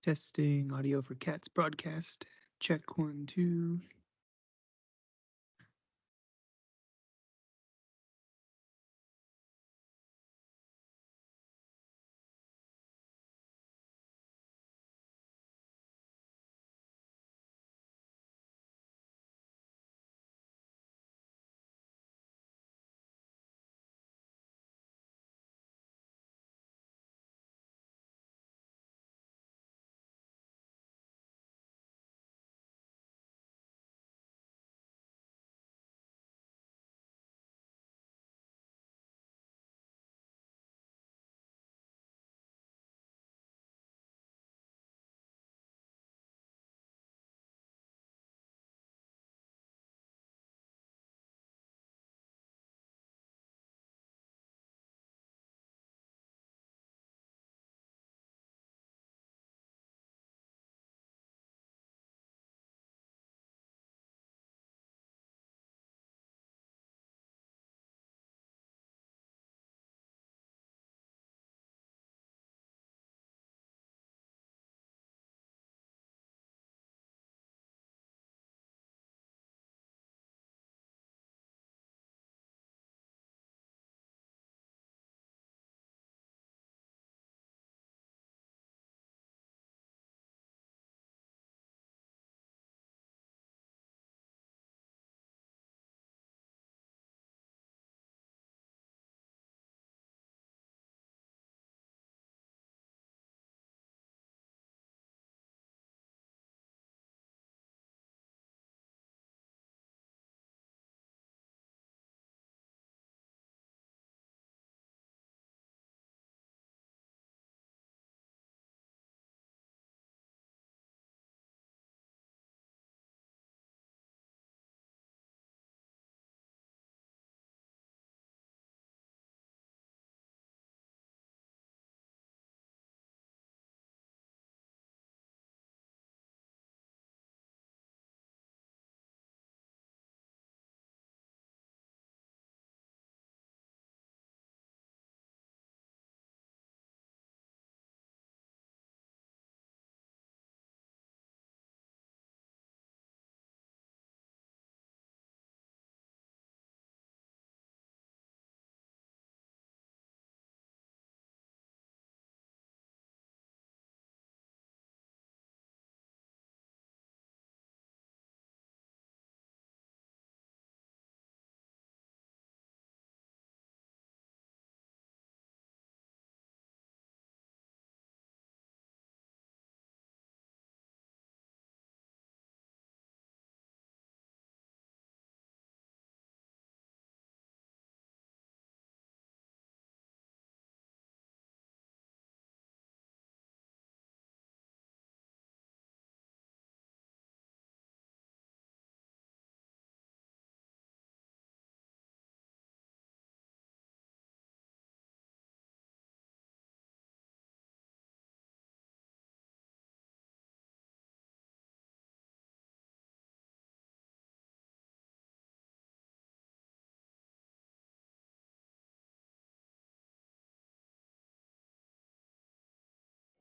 Testing audio for Cats broadcast. Check 1, 2.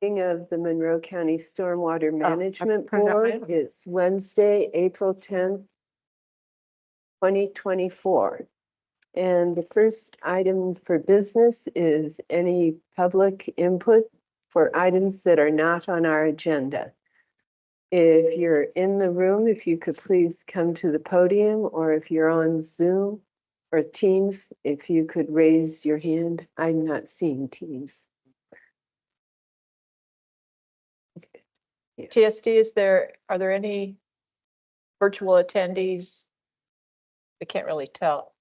Of the Monroe County Stormwater Management Board. It's Wednesday, April 10th, 2024. And the first item for business is any public input for items that are not on our agenda. If you're in the room, if you could please come to the podium, or if you're on Zoom or Teams, if you could raise your hand. I'm not seeing Teams. TSD, are there any virtual attendees? We can't really tell.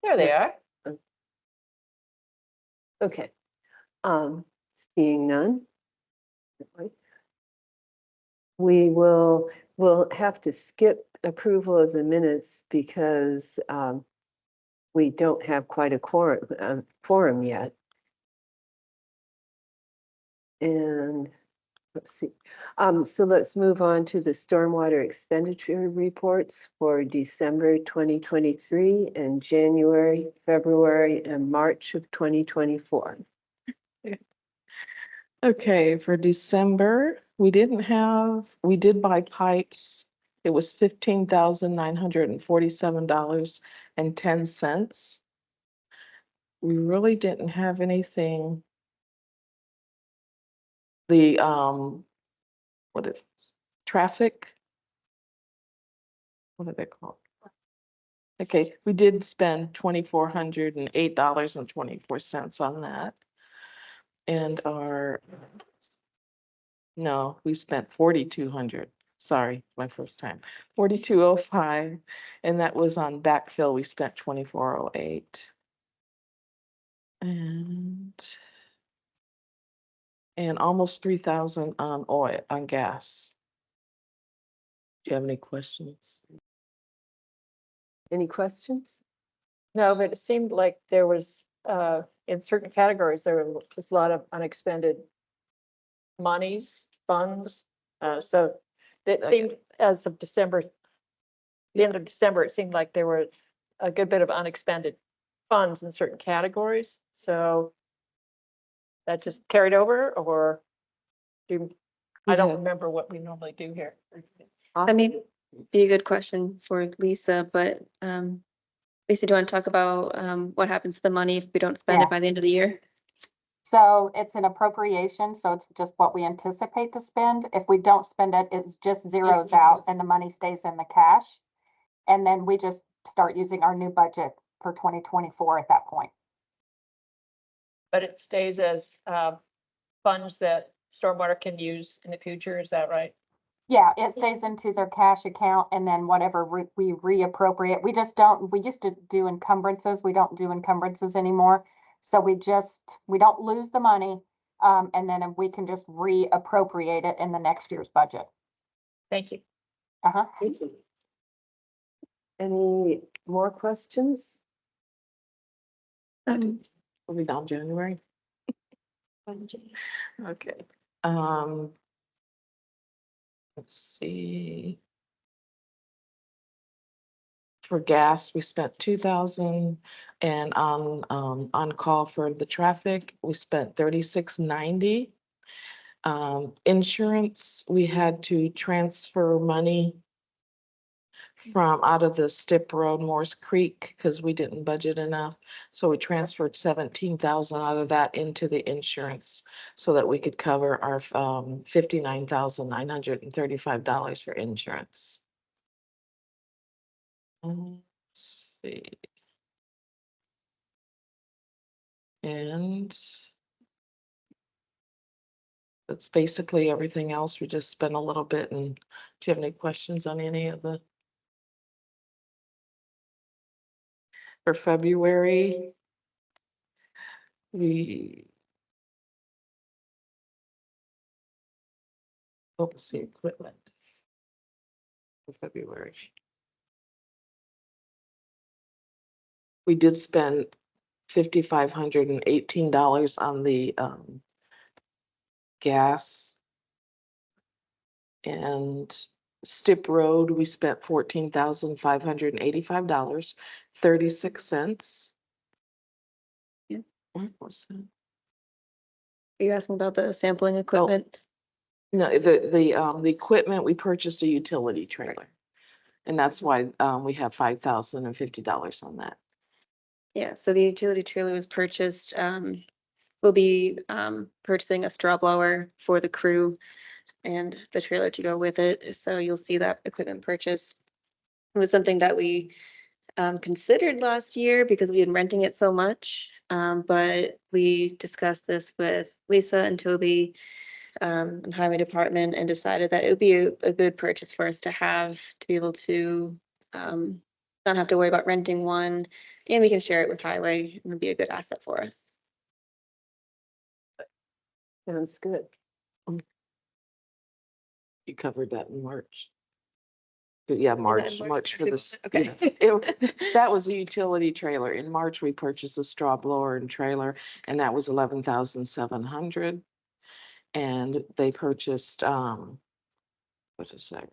There they are. Okay. Seeing none. We'll have to skip approval of the minutes because we don't have quite a quorum yet. And let's see. So let's move on to the stormwater expenditure reports for December 2023 and January, February, and March of 2024. Okay, for December, we did buy pipes. It was $15,947.10. We really didn't have anything. The, what is, traffic? What are they called? Okay, we did spend $2,408.24 on that. And no, we spent 4,200. Sorry, my first time. 4,205, and that was on backfill. We spent 2,408. And almost 3,000 on oil, on gas. Do you have any questions? Any questions? No, but it seemed like there was, in certain categories, there was a lot of unexpended monies, funds. So it seemed as of December, the end of December, it seemed like there were a good bit of unexpended funds in certain categories. So that just carried over, or I don't Yeah. remember what we normally do here. That may be a good question for Lisa, but Lisa, do you want to talk about what happens to the money if we don't spend Yeah. it by the end of the year? So it's an appropriation, so it's just what we anticipate to spend. If we don't spend it, it just zeroes out and the money stays in the cash. And then we just start using our new budget for 2024 at that point. But it stays as funds that Stormwater can use in the future, is that right? Yeah, it stays into their cash account and then whatever we reappropriate. We just don't, we used to do encumbrances. We don't do encumbrances anymore. So we don't lose the money. And then we can just reappropriate it in the next year's budget. Thank you. Uh-huh. Thank you. Any more questions? Um, Will be down January. Okay. Let's see. For gas, we spent 2,000, and on call for the traffic, we spent 3690. Insurance, we had to transfer money from out of the Stip Road, Morse Creek, because we didn't budget enough. So we transferred 17,000 out of that into the insurance so that we could cover our $59,935 for insurance. Let's see. And that's basically everything else. We just spent a little bit. And do you have any questions on any of the? For February, let's see, equipment. For February. We did spend $5,518 on the gas. And Stip Road, we spent $14,585.36. Yeah. What was that? Are you asking about the sampling equipment? No, the equipment, we purchased a utility trailer. And that's why we have $5,050 on that. Yeah, so the utility trailer was purchased. We'll be purchasing a straw blower for the crew and the trailer to go with it. So you'll see that equipment purchase. It was something that we considered last year because we had been renting it so much. But we discussed this with Lisa and Toby and the highway department and decided that it would be a good purchase for us to have to be able to not have to worry about renting one, and we can share it with highway. It would be a good asset for us. Sounds good. You covered that in March. But yeah, March for this. Okay. Yeah. That was a utility trailer. In March, we purchased a straw blower and trailer, and that was 11,700. And they purchased, what is that?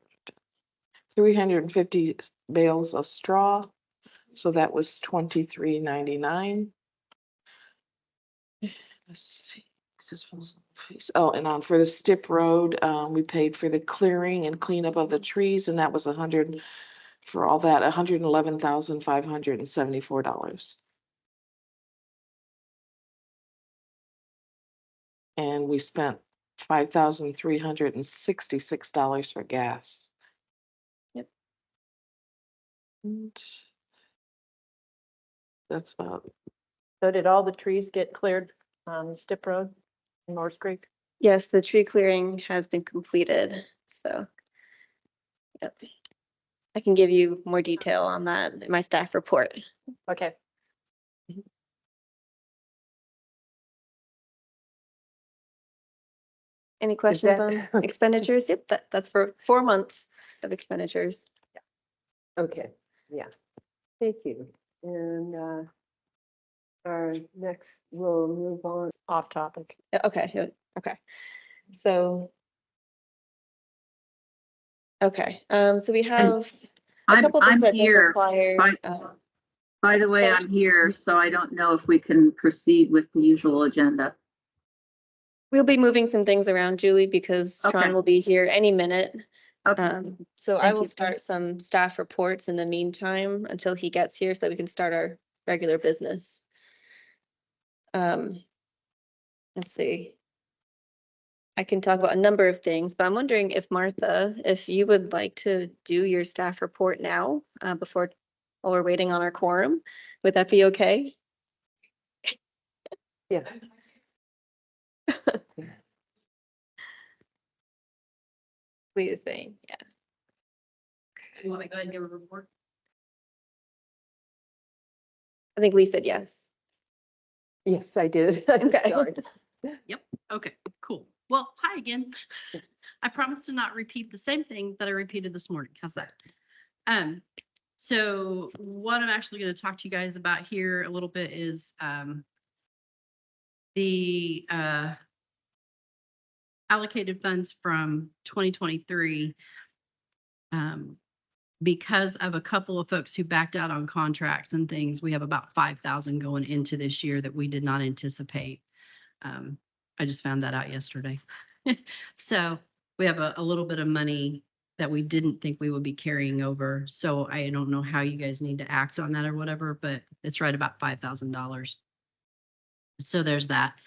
350 bales of straw. So that was $23.99. Let's see. This was Oh, and for the Stip Road, we paid for the clearing and cleanup of the trees, and that was for all that, $111,574. And we spent $5,366 for gas. Yep. And that's about, So did all the trees get cleared on Stip Road in Morse Creek? Yes, the tree clearing has been completed, so. Yep. I can give you more detail on that in my staff report. Okay. Any questions on that- expenditures? Yep, that's for 4 months of expenditures. Okay, yeah. Thank you. And our next, we'll move on. Off topic. Okay, okay. So. Okay, so we have a couple things I'm that don't here. require. By the way, sorry. I'm here, so I don't know if we can proceed with the usual agenda. We'll be moving some things around, Julie, because Okay. Tron will be here any minute. Okay, So I Thank will you. start some staff reports in the meantime until he gets here so that we can start our regular business. Let's see. I can talk about a number of things, but I'm wondering if Martha, if you would like to do your staff report now, while we're waiting on our quorum, would that be okay? Yeah. Please, Zane, yeah. You want me to go ahead and give a report? I think Lee said yes. Yes, I did. I'm Okay. sorry. Yep. Okay, cool. Well, hi again. I promise to not repeat the same thing that I repeated this morning. How's that? So what I'm actually going to talk to you guys about here a little bit is the allocated funds from 2023. Because of a couple of folks who backed out on contracts and things, we have about 5,000 going into this year that we did not anticipate. I just found that out yesterday. So we have a little bit of money that we didn't think we would be carrying over. So I don't know how you guys need to act on that or whatever, but it's right about $5,000. So there's that.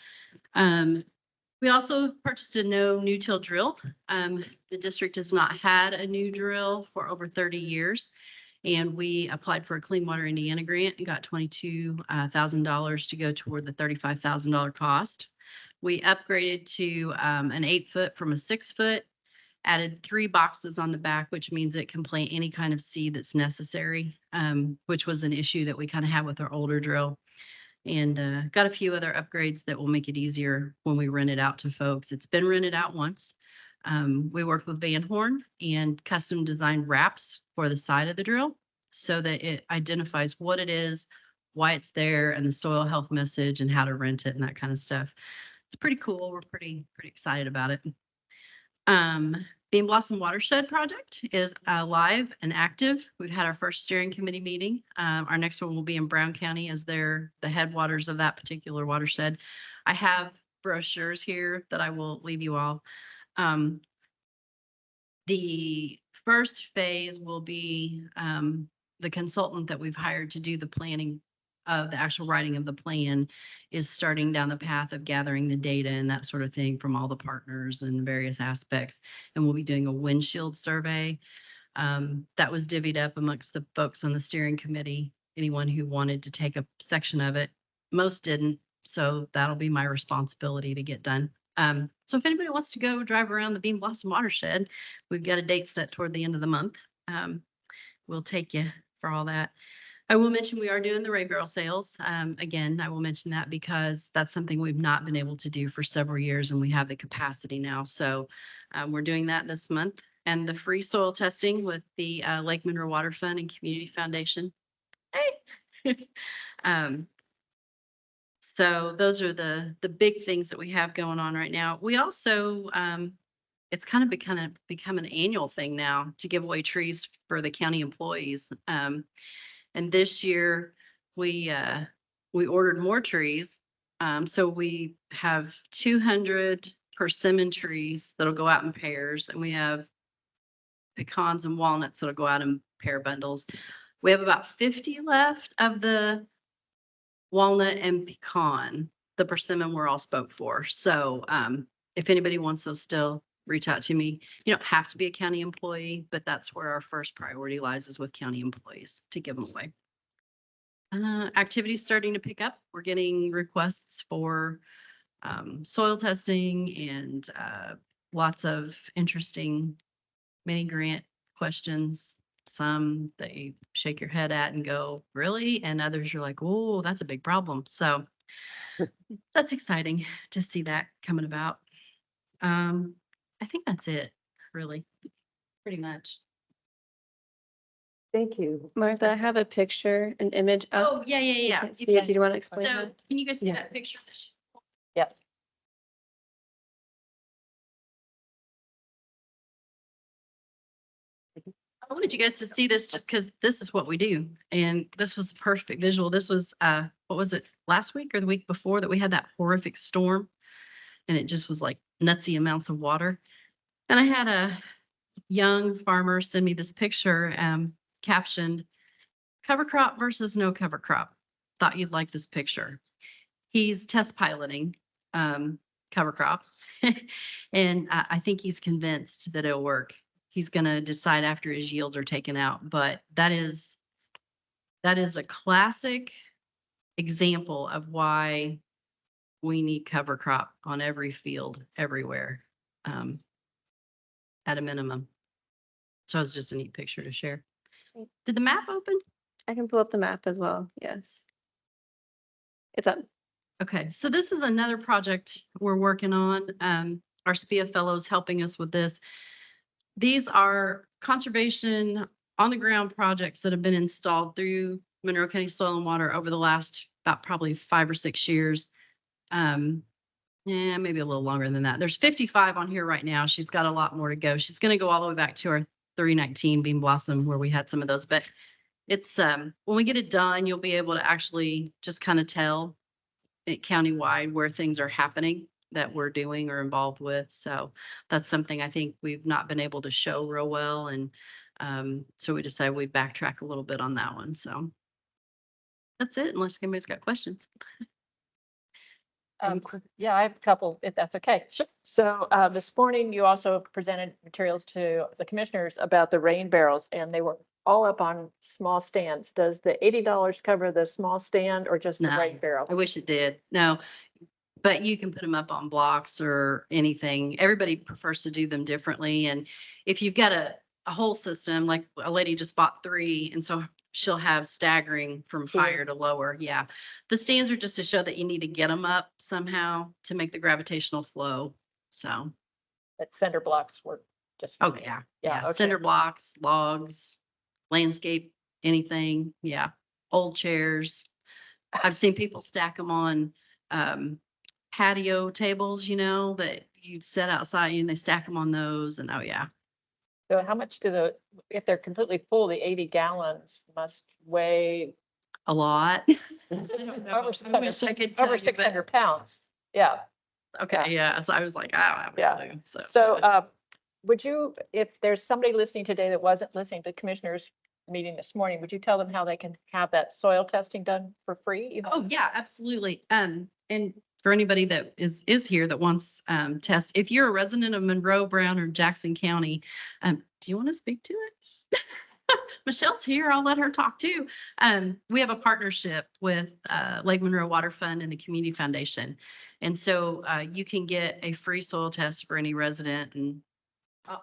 We also purchased a no new-till drill. The district has not had a new drill for over 30 years. And we applied for a Clean Water Indiana grant and got $22,000 to go toward the $35,000 cost. We upgraded to an 8-foot from a 6-foot, added 3 boxes on the back, which means it can plant any kind of seed that's necessary, which was an issue that we kind of had with our older drill. And got a few other upgrades that will make it easier when we rent it out to folks. It's been rented out once. We worked with Van Horn and custom designed wraps for the side of the drill so that it identifies what it is, why it's there, and the soil health message and how to rent it and that kind of stuff. It's pretty cool. We're pretty excited about it. Bean Blossom Watershed project is live and active. We've had our first steering committee meeting. Our next one will be in Brown County as they're the headwaters of that particular watershed. I have brochures here that I will leave you all. The first phase will be the consultant that we've hired to do the planning of the actual writing of the plan is starting down the path of gathering the data and that sort of thing from all the partners and various aspects. And we'll be doing a windshield survey. That was divvied up amongst the folks on the steering committee, anyone who wanted to take a section of it. Most didn't, so that'll be my responsibility to get done. So if anybody wants to go drive around the Bean Blossom Watershed, we've got a date set toward the end of the month. We'll take you for all that. I will mention we are doing the Ray barrel sales. Again, I will mention that because that's something we've not been able to do for several years and we have the capacity now. So we're doing that this month. And the free soil testing with the Lake Monroe Water Fund and Community Foundation. Hey. So those are the big things that we have going on right now. We also, it's kind of become an annual thing now to give away trees for the county employees. And this year we ordered more trees. So we have 200 persimmon trees that'll go out in pairs, and we have pecans and walnuts that'll go out in pair bundles. We have about 50 left of the walnut and pecan. The persimmon we're all spoke for. So if anybody wants those still, reach out to me. You don't have to be a county employee, but that's where our first priority lies, is with county employees to give them away. Activities starting to pick up. We're getting requests for soil testing and lots of interesting mini grant questions. Some that you shake your head at and go, really? And others you're like, oh, that's a big problem. So that's exciting to see that coming about. I think that's it, really, pretty much. Thank you. Martha, I have a picture, an image up. Oh, yeah, yeah, You yeah. can't see it. Do you want to explain So that? can you guys see Yeah. that picture? Yes. I wanted you guys to see this just because this is what we do. And this was a perfect visual. This was, what was it, last week or the week before that we had that horrific storm? And it just was like nutsy amounts of water. And I had a young farmer send me this picture, captioned, cover crop versus no cover crop. Thought you'd like this picture. He's test piloting cover crop. And I think he's convinced that it'll work. He's going to decide after his yields are taken out. But that is a classic example of why we need cover crop on every field, everywhere, at a minimum. So it's just a neat picture to share. Did the map open? I can pull up the map as well. Yes. It's up. Okay, so this is another project we're working on. Our SPIA fellows helping us with this. These are conservation on the ground projects that have been installed through Monroe County Soil and Water over the last about probably 5 or 6 years. Yeah, maybe a little longer than that. There's 55 on here right now. She's got a lot more to go. She's going to go all the way back to our 319 Bean Blossom where we had some of those. But it's when we get it done, you'll be able to actually just kind of tell it countywide where things are happening that we're doing or involved with. So that's something I think we've not been able to show real well. And so we decided we'd backtrack a little bit on that one. So that's it, unless anybody's got questions. Yeah, I have a couple, if that's okay. Sure. So this morning, you also presented materials to the commissioners about the rain barrels, and they were all up on small stands. Does the $80 cover the small stand or just the No, rain barrel? I wish it did. No, but you can put them up on blocks or anything. Everybody prefers to do them differently. And if you've got a whole system, like a lady just bought 3, and so she'll have staggering from higher to lower. Yeah. The stands are just to show that you need to get them up somehow to make the gravitational flow. So, But cinder blocks were just. oh yeah. Yeah, Yeah. okay. Cinder blocks, logs, landscape, anything. Yeah. Old chairs. I've seen people stack them on patio tables, that you'd set outside and they stack them on those. And oh yeah. So how much if they're completely full, the 80 gallons must weigh A lot. over I wish I could tell over you, but- 600 pounds. Yeah. Okay, yeah. So I was like, I don't have a Yeah. clue. So would you, if there's somebody listening today that wasn't listening to the commissioners meeting this morning, would you tell them how they can have that soil testing done for free? Oh yeah, absolutely. And for anybody that is here that wants tests, if you're a resident of Monroe, Brown, or Jackson County, do you want to speak to it? Michelle's here. I'll let her talk too. We have a partnership with Lake Monroe Water Fund and the Community Foundation. And so you can get a free soil test for any resident. And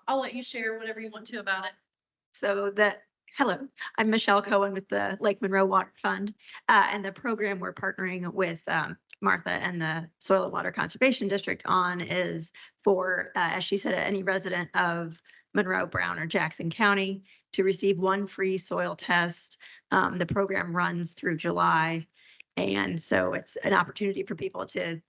I'll let you share whatever you want to about it. So hello, I'm Michelle Cohen with the Lake Monroe Water Fund. And the program we're partnering with Martha and the Soil and Water Conservation District on is for, as she said, any resident of Monroe, Brown, or Jackson County to receive 1 free soil test. The program runs through July. And so it's an opportunity for people to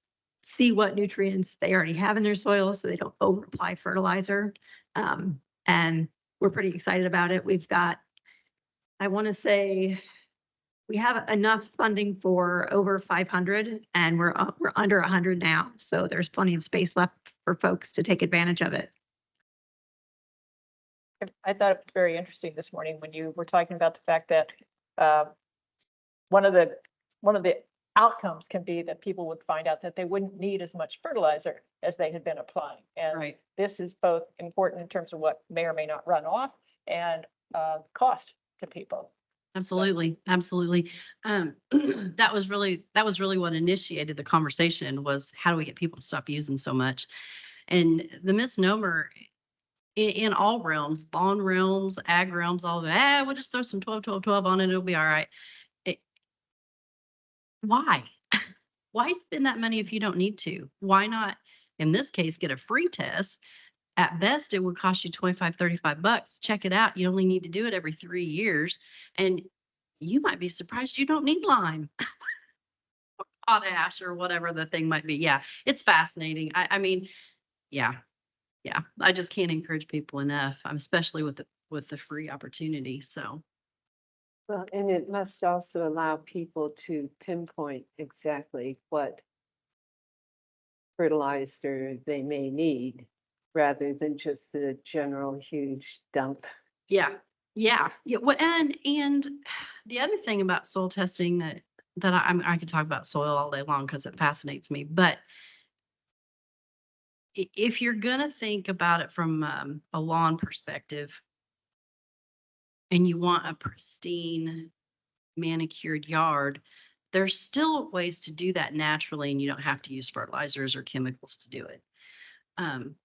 see what nutrients they already have in their soil so they don't over apply fertilizer. And we're pretty excited about it. We've got, I want to say, we have enough funding for over 500 and we're under 100 now. So there's plenty of space left for folks to take advantage of it. I thought it was very interesting this morning when you were talking about the fact that uh, one of the outcomes can be that people would find out that they wouldn't need as much fertilizer as they had been applying. And Right. this is both important in terms of what may or may not run off and cost to people. Absolutely, absolutely. That was really what initiated the conversation, was how do we get people to stop using so much? And the misnomer in all realms, lawn realms, ag realms, all of that, we'll just throw some 12, 12, 12 on it, it'll be all right. Why? Why spend that money if you don't need to? Why not, in this case, get a free test? At best, it would cost you 25, 35 bucks. Check it out. You only need to do it every 3 years. And you might be surprised you don't need lime, potash, or whatever the thing might be. Yeah, it's fascinating. I mean, yeah, yeah. I just can't encourage people enough, especially with the free opportunity. So Well, and it must also allow people to pinpoint exactly what fertilizer they may need, rather than just a general huge dump. yeah, yeah, yeah. Well, and the other thing about soil testing that I could talk about soil all day long because it fascinates me, but if you're gonna think about it from a lawn perspective, and you want a pristine manicured yard, there's still ways to do that naturally, and you don't have to use fertilizers or chemicals to do it. Um,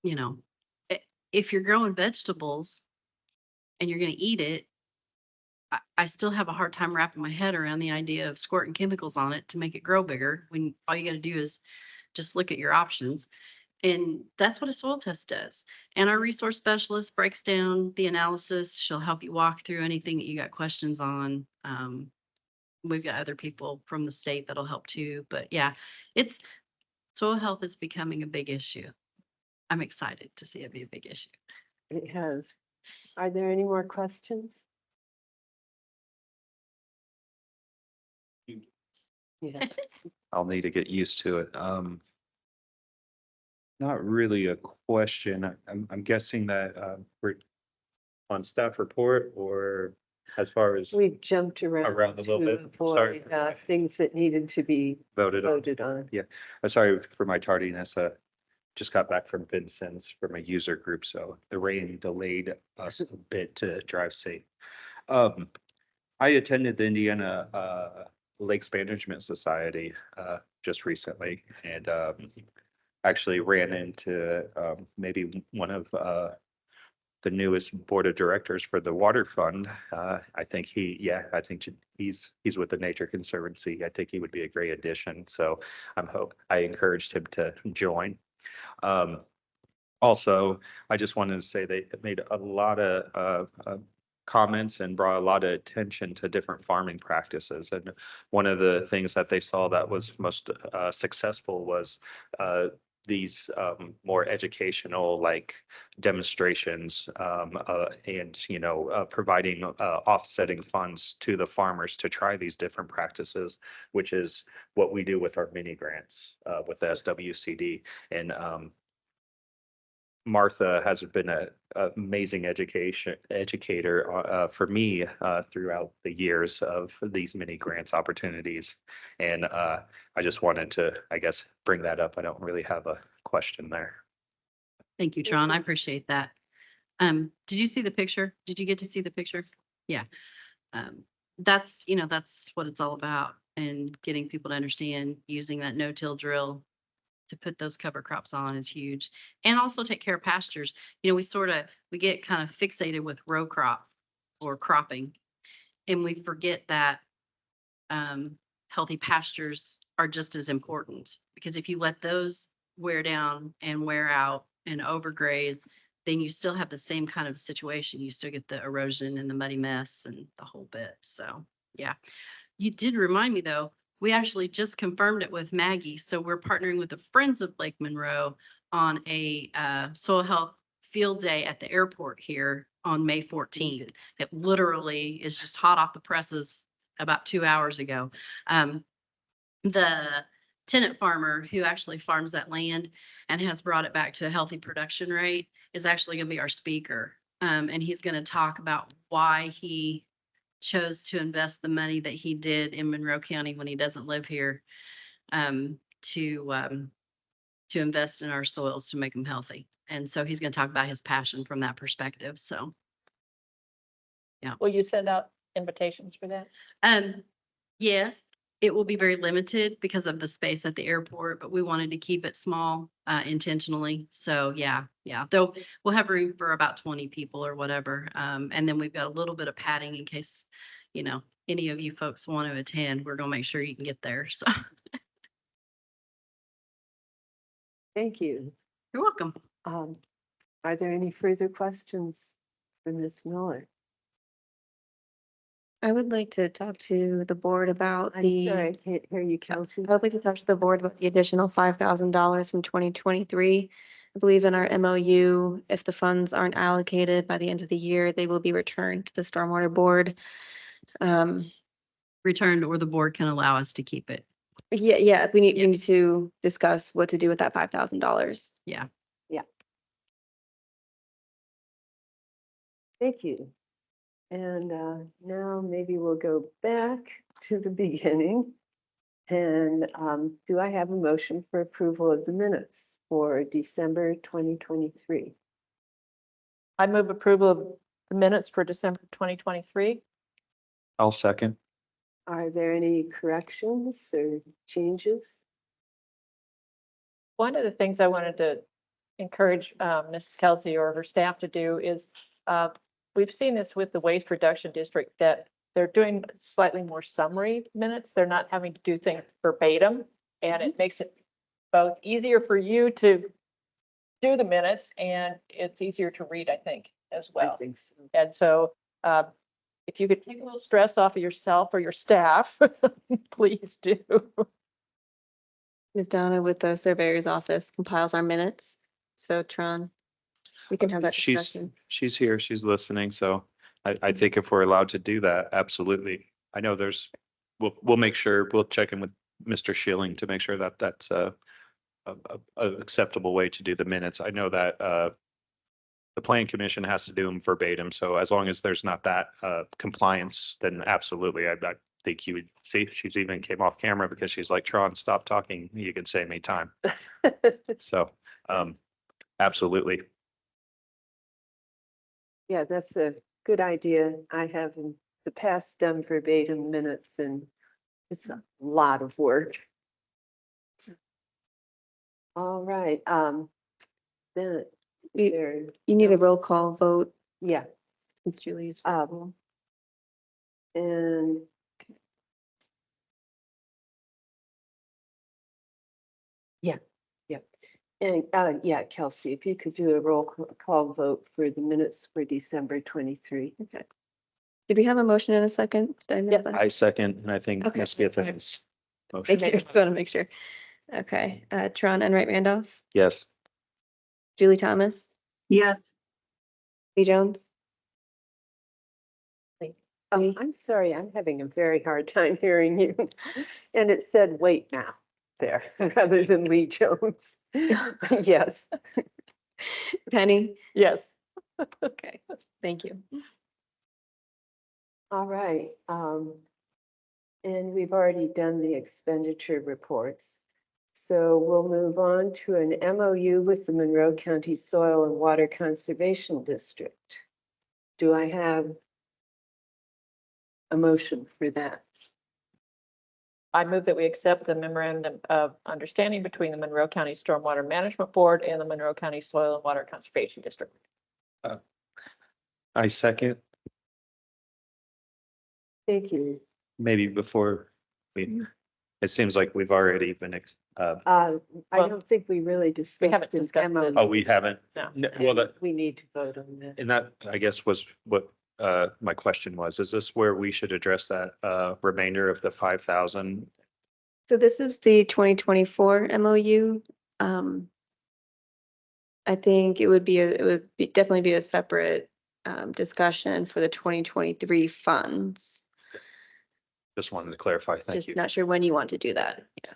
you know, if you're growing vegetables and you're going to eat it, I still have a hard time wrapping my head around the idea of squirting chemicals on it to make it grow bigger, when all you got to do is just look at your options. And that's what a soil test does. And our resource specialist breaks down the analysis. She'll help you walk through anything that you got questions on. We've got other people from the state that'll help too. But yeah, soil health is becoming a big issue. I'm excited to see it be a big issue. It has. Are there any more questions? Yeah. I'll need to get used to it. Not really a question. I'm guessing that we're on staff report, or as far as We jumped around Around a little to bit. Sorry. avoid things that needed to be voted on. voted on. Yeah, I'm sorry for my tardiness. Just got back from Vincent's for my user group, so the rain delayed us a bit to drive safe. I attended the Indiana Lakes Management Society just recently, and actually ran into maybe one of the newest board of directors for the water fund. I think he's with the Nature Conservancy. I think he would be a great addition. So I encouraged him to join. Also, I just wanted to say they made a lot of comments and brought a lot of attention to different farming practices. And one of the things that they saw that was most successful was these more educational, like demonstrations, and providing offsetting funds to the farmers to try these different practices, which is what we do with our mini grants with the SWCD. And Martha has been an amazing educator for me throughout the years of these mini grants opportunities. And I just wanted to, I guess, bring that up. I don't really have a question there. Thank you, Tron. I appreciate that. Did you see the picture? Did you get to see the picture? Yeah. That's what it's all about, and getting people to understand using that no-till drill to put those cover crops on is huge. And also take care of pastures. We get kind of fixated with row crop or cropping, and we forget that healthy pastures are just as important, because if you let those wear down and wear out and overgraze, then you still have the same kind of situation. You still get the erosion and the muddy mess and the whole bit. So yeah, you did remind me though, we actually just confirmed it with Maggie. So we're partnering with the Friends of Lake Monroe on a soil health field day at the airport here on May 14th. It literally is just hot off the presses about 2 hours ago. The tenant farmer who actually farms that land and has brought it back to a healthy production rate is actually going to be our speaker. And he's going to talk about why he chose to invest the money that he did in Monroe County when he doesn't live here, to invest in our soils to make them healthy. And so he's going to talk about his passion from that perspective. So, Will you send out invitations for that? yes, it will be very limited because of the space at the airport, but we wanted to keep it small, intentionally. So yeah, we'll have room for about 20 people or whatever. And then we've got a little bit of padding in case, any of you folks want to attend. We're going to make sure you can get there. So Thank you. you're welcome. Are there any further questions for Ms. Miller? I would like to talk to the board about I'm sorry, I can't hear you, Kelsey. I would like to talk to the board about the additional $5,000 from 2023. I believe in our MOU, if the funds aren't allocated by the end of the year, they will be returned to the Stormwater Board. Returned, or the board can allow us to keep it. Yeah, we Yeah. need to discuss what to do with that $5,000. Yeah. Thank you. And now maybe we'll go back to the beginning. And do I have a motion for approval of the minutes for December 2023? I move approval of the minutes for December 2023. I'll second. Are there any corrections or changes? One of the things I wanted to encourage Ms. Kelsey or her staff to do is, we've seen this with the waste reduction district, that they're doing slightly more summary minutes. They're not having to do things verbatim. And it makes it both easier for you to do the minutes, and it's easier to read, I think, as I well. think so. And so if you could take a little stress off of yourself or your staff, please do. Ms. Donna with the surveyor's office compiles our minutes. So Tron, we can have that discussion. She's here, she's listening, so I think if we're allowed to do that, absolutely. I know we'll make sure, we'll check in with Mr. Schilling to make sure that that's a acceptable way to do the minutes. I know that the planning commission has to do them verbatim, so as long as there's not that compliance, then absolutely, I think you would see, she's even came off camera because she's like, Tron, stop talking, you can save me time. So, absolutely. Yeah, that's a good idea. I have in the past done verbatim minutes and it's a lot of work. All right, then We- there, You need a roll call vote yeah, since Julie's. and yeah. And yeah, Kelsey, if you could do a roll call vote for the minutes for December 23. Okay. Did we have a motion in a second? Did I miss that? I second, and I think Okay. Ms. Giffen's motion. Thank you. Just want to make sure. Okay, Tron Enright Randolph, Yes. Julie Thomas, Yes. Lee Jones. Lee? I'm sorry, I'm having a very hard time hearing you. And it said, wait now, there, rather than Lee Jones. Yes. Penny. Yes. Okay, thank you. All right. And we've already done the expenditure reports. So we'll move on to an MOU with the Monroe County Soil and Water Conservation District. Do I have a motion for that? I move that we accept the memorandum of understanding between the Monroe County Stormwater Management Board and the Monroe County Soil and Water Conservation District. I second. Thank you. Maybe before it seems like we've already been, I don't think we really discussed. haven't an discussed it. MOU. oh, we haven't. No. Well, that, We need to vote on that. and that, I guess, was what my question was. Is this where we should address that remainder of the 5,000? So this is the 2024 MOU. I think it would definitely be a separate discussion for the 2023 funds. Just wanted to clarify. Thank Just you. not sure when you want to do that. Yeah.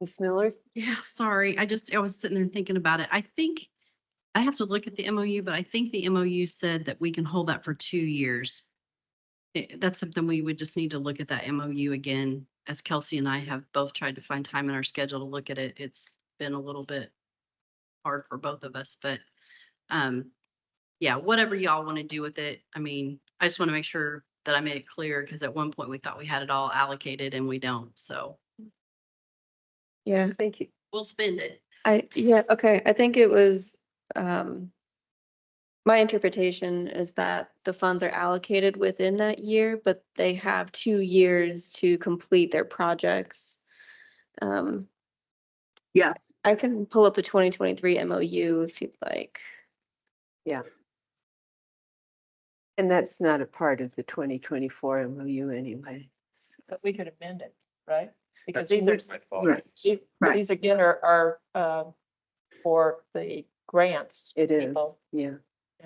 Ms. Miller? Yeah, sorry. I was sitting there thinking about it. I think I have to look at the MOU, but I think the MOU said that we can hold that for 2 years. That's something we would just need to look at that MOU again, as Kelsey and I have both tried to find time in our schedule to look at it. It's been a little bit hard for both of us, but yeah, whatever y'all want to do with it. I mean, I just want to make sure that I made it clear because at one point we thought we had it all allocated and we don't. So Yeah, Thank you. we'll spend it. okay, I think it was, my interpretation is that the funds are allocated within that year, but they have 2 years to complete their projects. Yes, I can pull up the 2023 MOU if you'd like. Yeah. And that's not a part of the 2024 MOU anyway. But we could amend it, right? Because That's these are, my fault. Yes. Right. these again are for the grants. It is, people. yeah.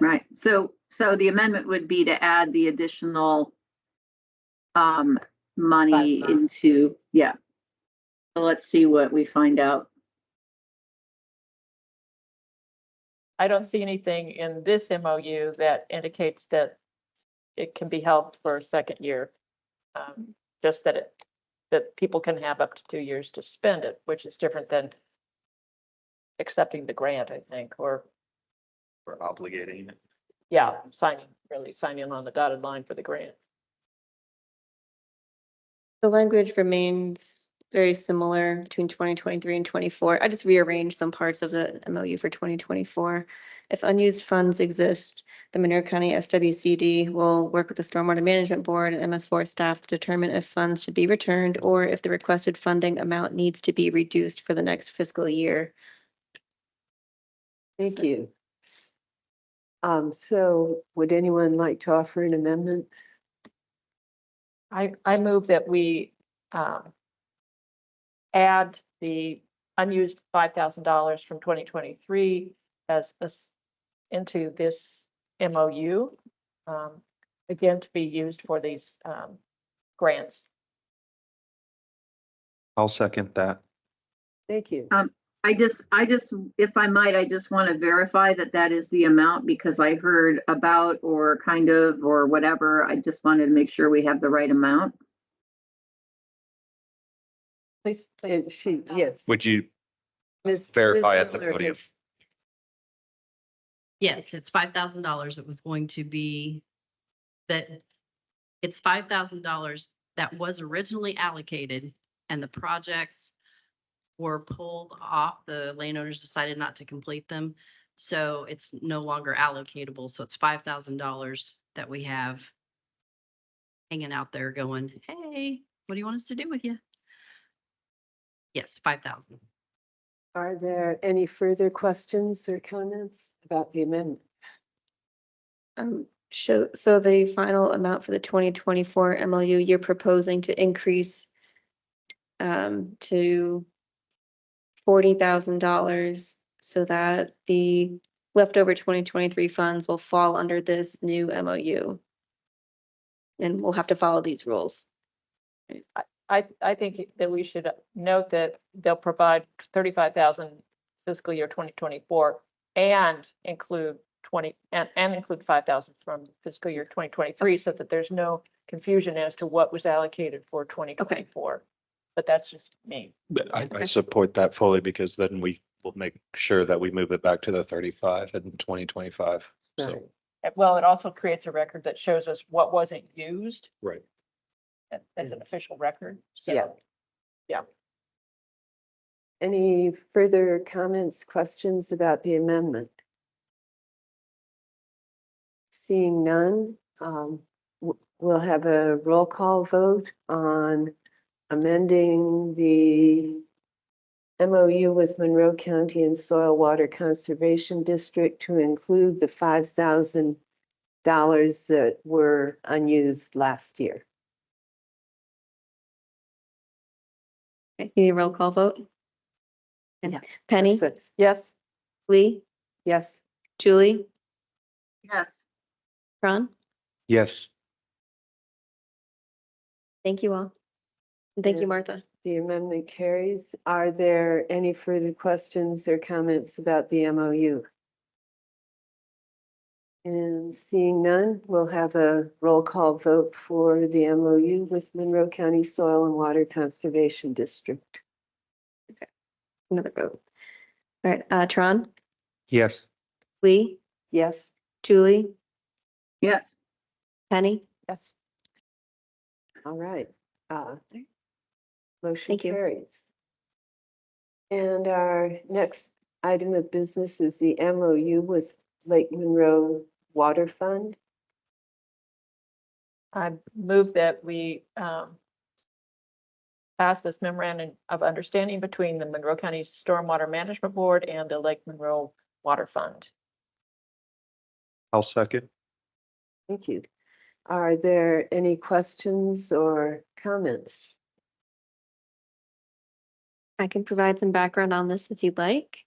right. So the amendment would be to add the additional money 5,000. into, yeah. So let's see what we find out. I don't see anything in this MOU that indicates that it can be held for a second year. Just that people can have up to 2 years to spend it, which is different than accepting the grant, I think, or, We're obligating it. yeah, signing on the dotted line for the grant. The language remains very similar between 2023 and 24. I just rearranged some parts of the MOU for 2024. If unused funds exist, the Monroe County SWCD will work with the Stormwater Management Board and MS4 staff to determine if funds should be returned or if the requested funding amount needs to be reduced for the next fiscal year. Thank you. So would anyone like to offer an amendment? I move that we add the unused $5,000 from 2023 as into this MOU, again, to be used for these grants. I'll second that. Thank you. I just, if I might, I just want to verify that that is the amount because I heard about or kind of or whatever. I just wanted to make sure we have the right amount. Please. Yes. Would you Ms. verify Ms. at the Miller podium? has- Yes, it's $5,000. It was going to be that it's $5,000 that was originally allocated and the projects were pulled off. The landowners decided not to complete them. So it's no longer allocatable. So it's $5,000 that we have hanging out there going, hey, what do you want us to do with you? Yes, 5,000. Are there any further questions or comments about the amendment? So the final amount for the 2024 MOU, you're proposing to increase to $40,000 so that the leftover 2023 funds will fall under this new MOU. And we'll have to follow these rules. I think that we should note that they'll provide 35,000 fiscal year 2024 and include include 5,000 from fiscal year 2023 so that there's no confusion as to what was allocated for 2024. But that's just me. But I Okay. support that fully because then we will make sure that we move it back to the 35 in 2025. So, Right. Well, it also creates a record that shows us what wasn't used right. as an official record. So, Yeah. yeah. Any further comments, questions about the amendment? Seeing none, we'll have a roll call vote on amending the MOU with Monroe County and Soil Water Conservation District to include the $5,000 that were unused last year. Okay, you need a roll call vote? And Yeah. Penny, So it's- Yes. Lee, Yes, Julie, Yes. Ron, Yes. thank you all. And thank Yeah. you, Martha. The amendment carries. Are there any further questions or comments about the MOU? And seeing none, we'll have a roll call vote for the MOU with Monroe County Soil and Water Conservation District. Another vote. All right, Tron, Yes. Lee, Yes, Julie, Yes, Penny. Yes. all right. Motion Thank you. carries. And our next item of business is the MOU with Lake Monroe Water Fund. I move that we pass this memorandum of understanding between the Monroe County Stormwater Management Board and the Lake Monroe Water Fund. I'll second. Thank you. Are there any questions or comments? I can provide some background on this if you'd like.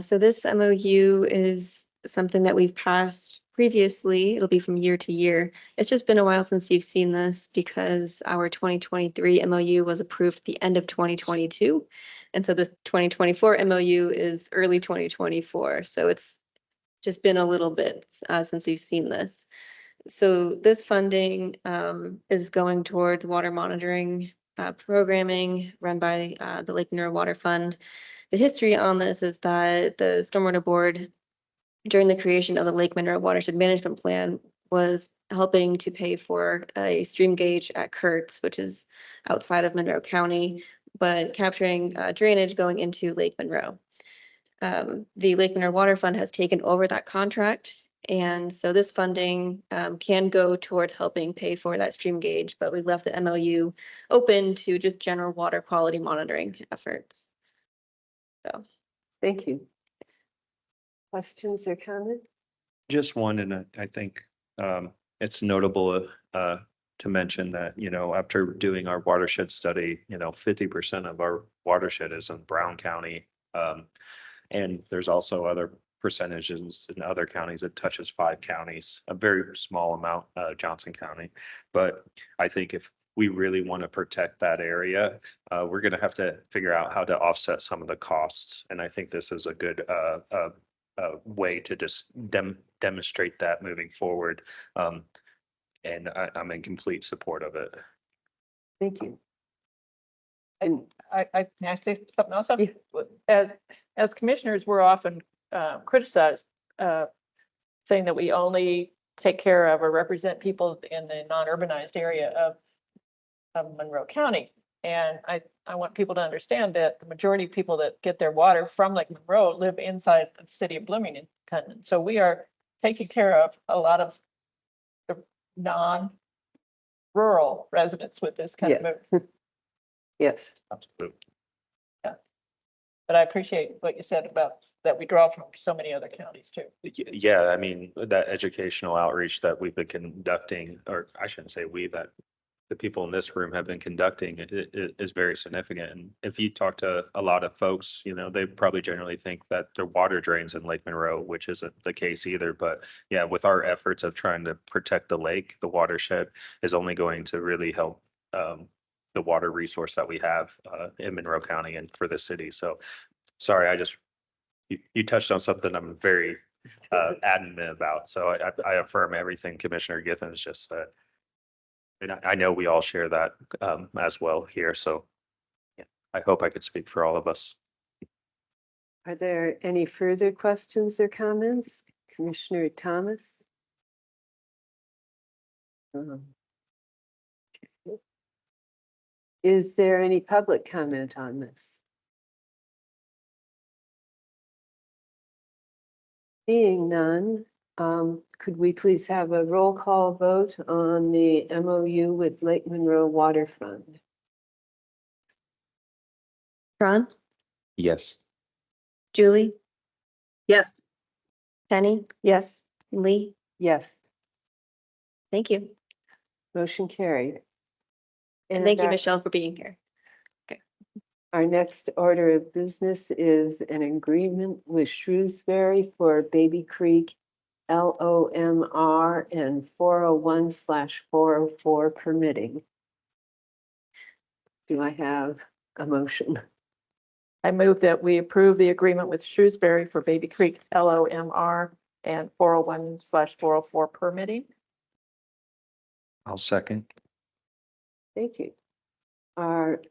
So this MOU is something that we've passed previously. It'll be from year to year. It's just been a while since you've seen this because our 2023 MOU was approved at the end of 2022. And so the 2024 MOU is early 2024. So it's just been a little bit since we've seen this. So this funding is going towards water monitoring programming run by the Lake Monroe Water Fund. The history on this is that the Stormwater Board, during the creation of the Lake Monroe Watershed Management Plan, was helping to pay for a stream gauge at Kurtz, which is outside of Monroe County, but capturing drainage going into Lake Monroe. The Lake Monroe Water Fund has taken over that contract. And so this funding can go towards helping pay for that stream gauge, but we left the MOU open to just general water quality monitoring efforts. So, Thank you. Questions or comments? Just one, and I think it's notable to mention that, you know, after doing our watershed study, you know, 50% of our watershed is in Brown County. And there's also other percentages in other counties. It touches 5 counties, a very small amount, Johnson County. But I think if we really want to protect that area, we're going to have to figure out how to offset some of the costs. And I think this is a good way to just demonstrate that moving forward. And I'm in complete support of it. Thank you. And Can I say something else? As commissioners, we're often criticized, saying that we only take care of or represent people in the non-urbanized area of Monroe County. And I want people to understand that the majority of people that get their water from Lake Monroe live inside the city of Bloomington. So we are taking care of a lot of the non-rural residents with this kind of move. yes, Absolutely. But I appreciate what you said about that we draw from so many other counties too. Yeah, I mean, that educational outreach that we've been conducting, or I shouldn't say we, that the people in this room have been conducting is very significant. And if you talk to a lot of folks, you know, they probably generally think that their water drains in Lake Monroe, which isn't the case either. But yeah, with our efforts of trying to protect the lake, the watershed is only going to really help the water resource that we have in Monroe County and for the city. So sorry, you touched on something I'm very adamant about. So I affirm everything Commissioner Githens just said. And I know we all share that as well here. So yeah, I hope I could speak for all of us. are there any further questions or comments? Commissioner Thomas? Is there any public comment on this? Seeing none, could we please have a roll call vote on the MOU with Lake Monroe Water Fund? Ron, Yes. Julie, yes, Penny, Yes. Lee, Yes, thank you. motion carried. And thank you, our- Michelle, for being here. Our next order of business is an agreement with Shrewsbury for Baby Creek LOMR and 401/404 permitting. Do I have a motion? I move that we approve the agreement with Shrewsbury for Baby Creek LOMR and 401/404 permitting. I'll second. Thank you. Are,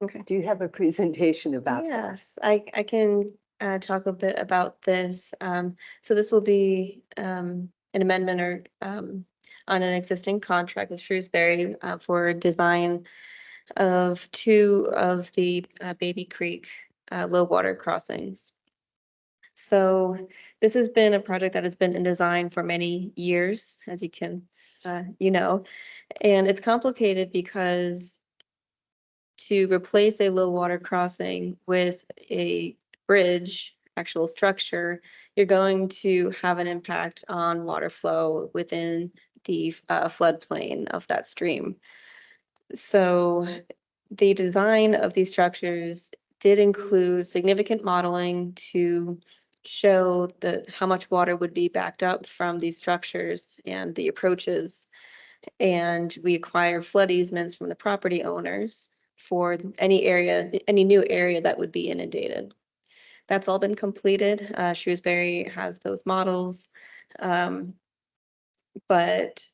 Okay. do you have a presentation about that? Yes, I can talk a bit about this. So this will be an amendment or on an existing contract with Shrewsbury for design of two of the Baby Creek low water crossings. So this has been a project that has been in design for many years, as you can, and it's complicated because to replace a low water crossing with a bridge, actual structure, you're going to have an impact on water flow within the floodplain of that stream. So the design of these structures did include significant modeling to show how much water would be backed up from these structures and the approaches. And we acquire flood easements from the property owners for any new area that would be inundated. That's all been completed. Shrewsbury has those models. But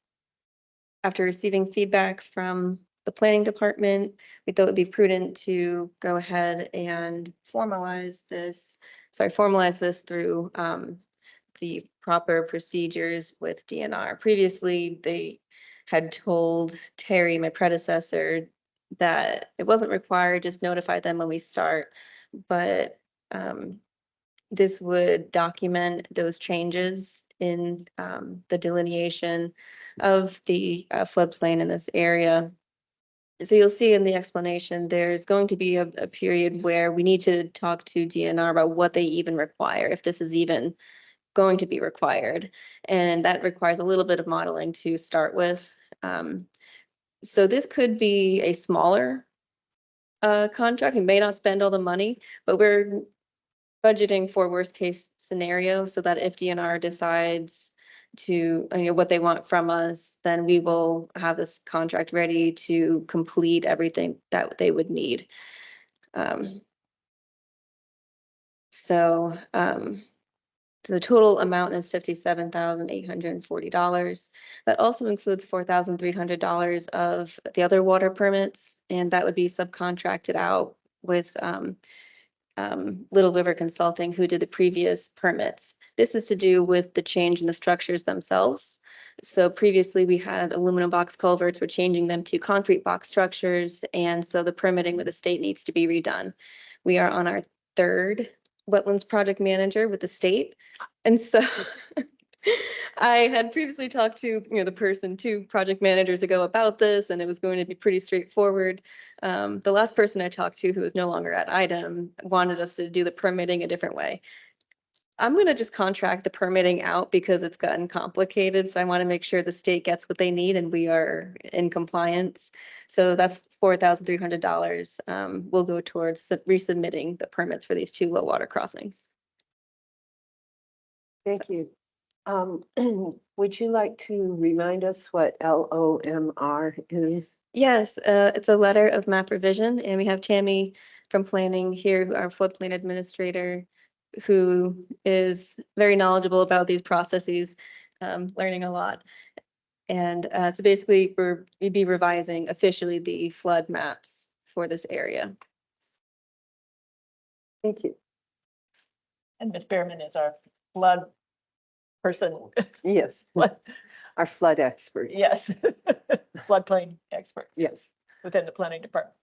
after receiving feedback from the planning department, we thought it would be prudent to go ahead and formalize this through the proper procedures with DNR. Previously, they had told Terry, my predecessor, that it wasn't required, just notify them when we start. But this would document those changes in the delineation of the floodplain in this area. So you'll see in the explanation, there's going to be a period where we need to talk to DNR about what they even require, if this is even going to be required. And that requires a little bit of modeling to start with. So this could be a smaller contract. We may not spend all the money, but we're budgeting for worst case scenario so that if DNR decides to, what they want from us, then we will have this contract ready to complete everything that they would need. So the total amount is $57,840. That also includes $4,300 of the other water permits, and that would be subcontracted out with Little River Consulting, who did the previous permits. This is to do with the change in the structures themselves. So previously we had aluminum box culverts, we're changing them to concrete box structures, and so the permitting with the state needs to be redone. We are on our third wetlands project manager with the state. And so I had previously talked to, the person 2 project managers ago about this, and it was going to be pretty straightforward. The last person I talked to, who is no longer at IDEM, wanted us to do the permitting a different way. I'm going to just contract the permitting out because it's gotten complicated. So I want to make sure the state gets what they need and we are in compliance. So that's $4,300 will go towards resubmitting the permits for these 2 low water crossings. Thank you. Would you like to remind us what LOMR is? Yes, it's a letter of map revision, and we have Tammy from planning here, our floodplain administrator, who is very knowledgeable about these processes, learning a lot. And so basically, we'd be revising officially the flood maps for this area. Thank you. And Ms. Behrman is our flood person. Yes, What? our flood expert. Yes, floodplain expert Yes. within the planning department.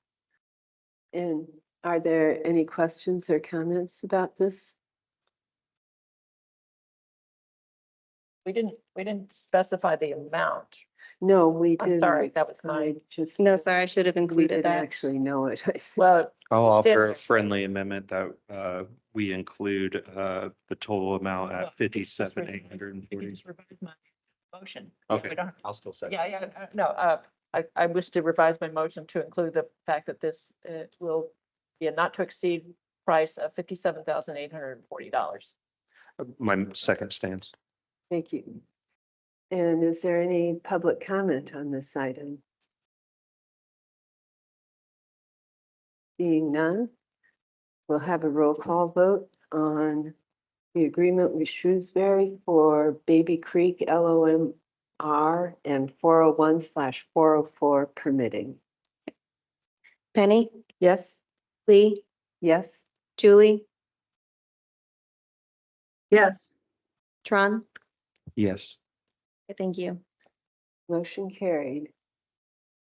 And are there any questions or comments about this? We didn't specify the amount. No, we didn't. I'm sorry, that was I mine. just. No, sorry, I should have We included didn't that. actually know it. I think. Well, I'll offer Then- a friendly amendment that we include the total amount well, at 57,840. you can just revise my motion. Okay, We don't- I'll still second. Yeah, no, I wish to revise my motion to include the fact that this will be a not to exceed price of $57,840. My second stance. Thank you. And is there any public comment on this item? Being none, we'll have a roll call vote on the agreement with Shrewsbury for Baby Creek LOMR and 401/404 permitting. Penny, Yes, Lee, Yes, Julie, Yes, Tron. Yes. Thank you. motion carried.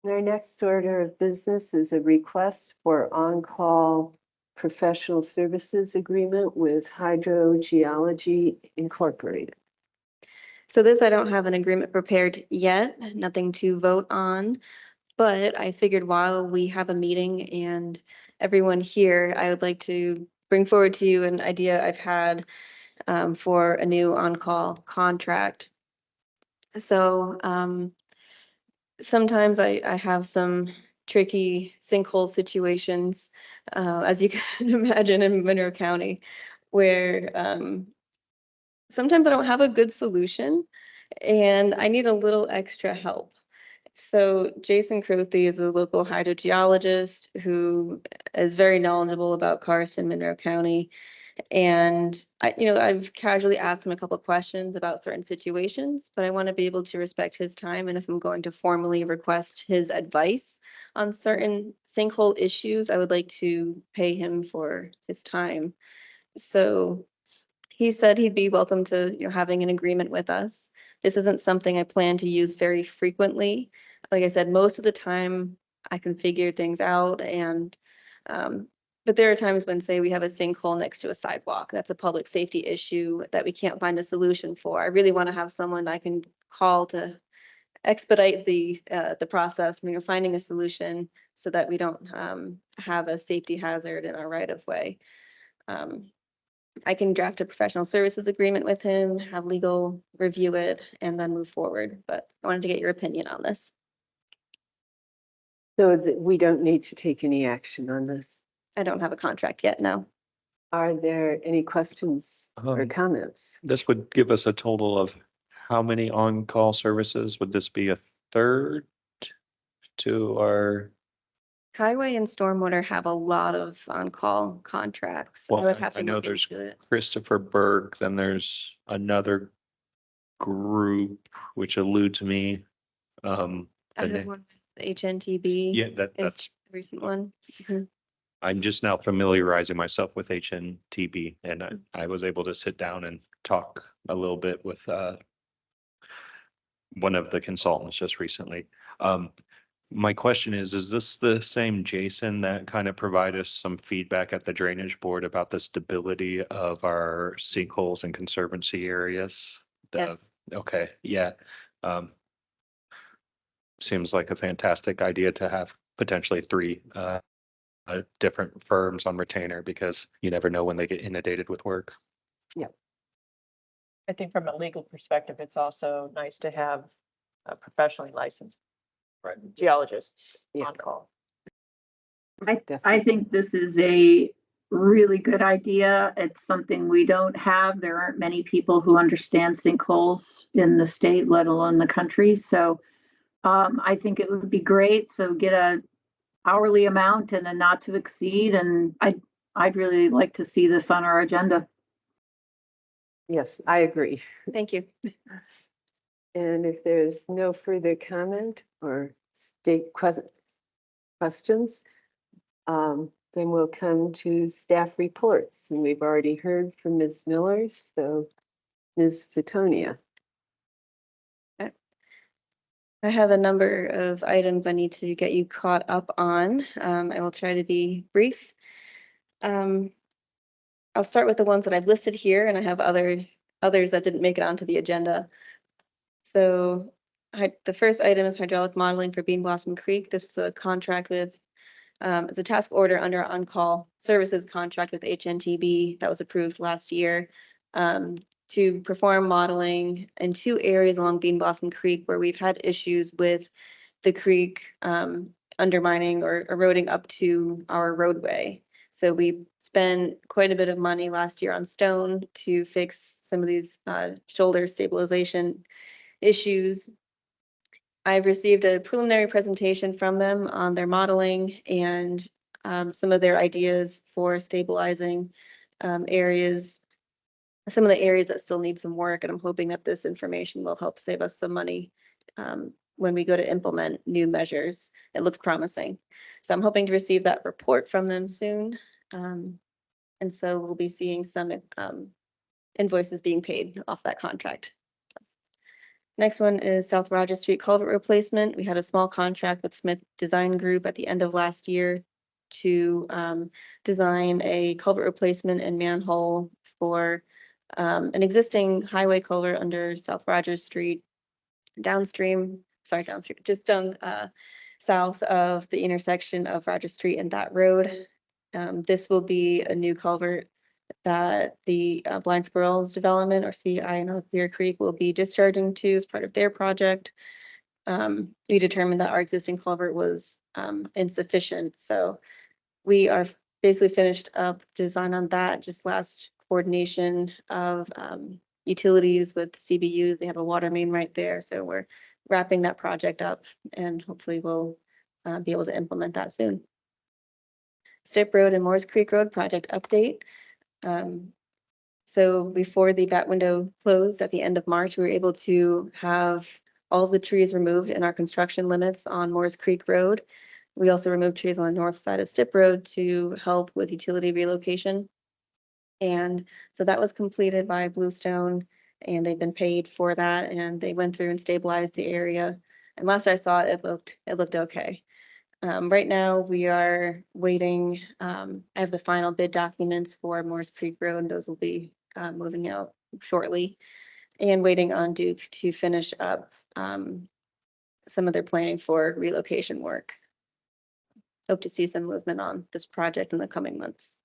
Our next order of business is a request for on-call professional services agreement with Hydrogeology Incorporated. So this, I don't have an agreement prepared yet, nothing to vote on. But I figured while we have a meeting and everyone here, I would like to bring forward to you an idea I've had for a new on-call contract. So sometimes I have some tricky sinkhole situations, as you can imagine in Monroe County, where sometimes I don't have a good solution and I need a little extra help. So Jason Crothy is a local hydrogeologist who is very knowledgeable about Carson, Monroe County. And I've casually asked him a couple questions about certain situations, but I want to be able to respect his time. And if I'm going to formally request his advice on certain sinkhole issues, I would like to pay him for his time. So he said he'd be welcome to, having an agreement with us. This isn't something I plan to use very frequently. Like I said, most of the time I can figure things out but there are times when, say, we have a sinkhole next to a sidewalk. That's a public safety issue that we can't find a solution for. I really want to have someone I can call to expedite the process, finding a solution so that we don't have a safety hazard in our right of way. I can draft a professional services agreement with him, have legal review it, and then move forward. But I wanted to get your opinion on this. so that we don't need to take any action on this. I don't have a contract yet, no. Are there any questions or comments? This would give us a total of how many on-call services? Would this be a third to our? Highway and Stormwater have a lot of on-call contracts. I would have to I know look there's into it. Christopher Berg, then there's another group which eludes me. I the have na- one with HNTB. Yeah, Is that's, the recent one. Mhm. I'm just now familiarizing myself with HNTB and I was able to sit down and talk a little bit with one of the consultants just recently. My question is this the same Jason that kind of provided us some feedback at the drainage board about the stability of our sinkholes and conservancy areas? Yes. Okay, yeah. Seems like a fantastic idea to have potentially three different firms on retainer because you never know when they get inundated with work. I think from a legal perspective, it's also nice to have a professionally licensed geologist Yeah. on call. I think this is a really good idea. It's something we don't have. There aren't many people who understand sinkholes in the state, let alone the country. So I think it would be great. So get a hourly amount and a not to exceed. And I'd really like to see this on our agenda. Yes, I agree. Thank you. And if there's no further comment or state questions, then we'll come to staff reports. And we've already heard from Ms. Miller, so Ms. Fitonia. I have a number of items I need to get you caught up on. I will try to be brief. I'll start with the ones that I've listed here, and I have others that didn't make it onto the agenda. So the first item is hydraulic modeling for Bean Blossom Creek. This was a contract with, it's a task order under our on-call services contract with HNTB that was approved last year to perform modeling in 2 areas along Bean Blossom Creek where we've had issues with the creek undermining or eroding up to our roadway. So we spent quite a bit of money last year on stone to fix some of these shoulder stabilization issues. I've received a preliminary presentation from them on their modeling, and some of their ideas for stabilizing areas, some of the areas that still need some work, and I'm hoping that this information will help save us some money when we go to implement new measures. It looks promising. So I'm hoping to receive that report from them soon. And so we'll be seeing some invoices being paid off that contract. Next one is South Rogers Street culvert replacement. We had a small contract with Smith Design Group at the end of last year to design a culvert replacement and manhole for an existing highway culvert under South Rogers Street, downstream, just down south of the intersection of Rogers Street and that road. This will be a new culvert that the Blind Squirrels Development, or CI in Clear Creek, will be discharging to as part of their project. We determined that our existing culvert was insufficient, so we are basically finished up design on that. Just last coordination of utilities with CBU. They have a water main right there, so we're wrapping that project up, and hopefully we'll be able to implement that soon. Stip Road and Moores Creek Road project update. So before the bat window closed at the end of March, we were able to have all of the trees removed in our construction limits on Moores Creek Road. We also removed trees on the north side of Stip Road to help with utility relocation. And so that was completed by Bluestone, and they've been paid for that, and they went through and stabilized the area. And last I saw it, it looked okay. Right now, we are waiting. I have the final bid documents for Moores Creek Road. Those will be moving out shortly, and waiting on Duke to finish up some of their planning for relocation work. Hope to see some movement on this project in the coming months.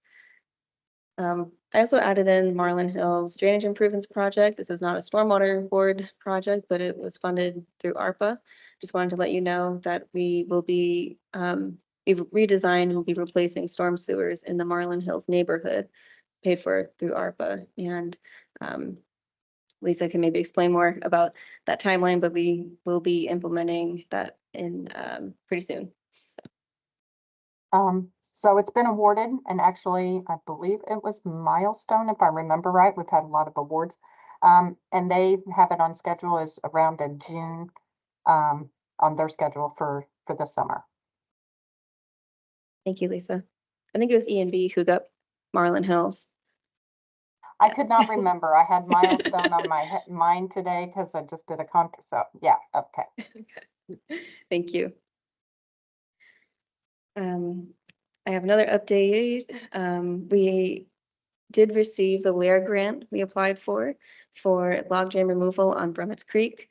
I also added in Marlin Hills Drainage Improvements Project. This is not a stormwater board project, but it was funded through ARPA. Just wanted to let you know that we will be, we've redesigned and we'll be replacing storm sewers in the Marlin Hills neighborhood, paid for through ARPA. And Lisa can maybe explain more about that timeline, but we will be implementing that in pretty soon. So it's been awarded, and actually, I believe it was Milestone, if I remember right. We've had a lot of awards. And they have it on schedule as around in June, on their schedule for the summer. Thank you, Lisa. I think it was E&B who got Marlin Hills. I could not remember. I had Milestone on my mind today because I just did a contract. So yeah, okay. Thank you. I have another update. We did receive the LAIR grant we applied for logjam removal on Brummets Creek.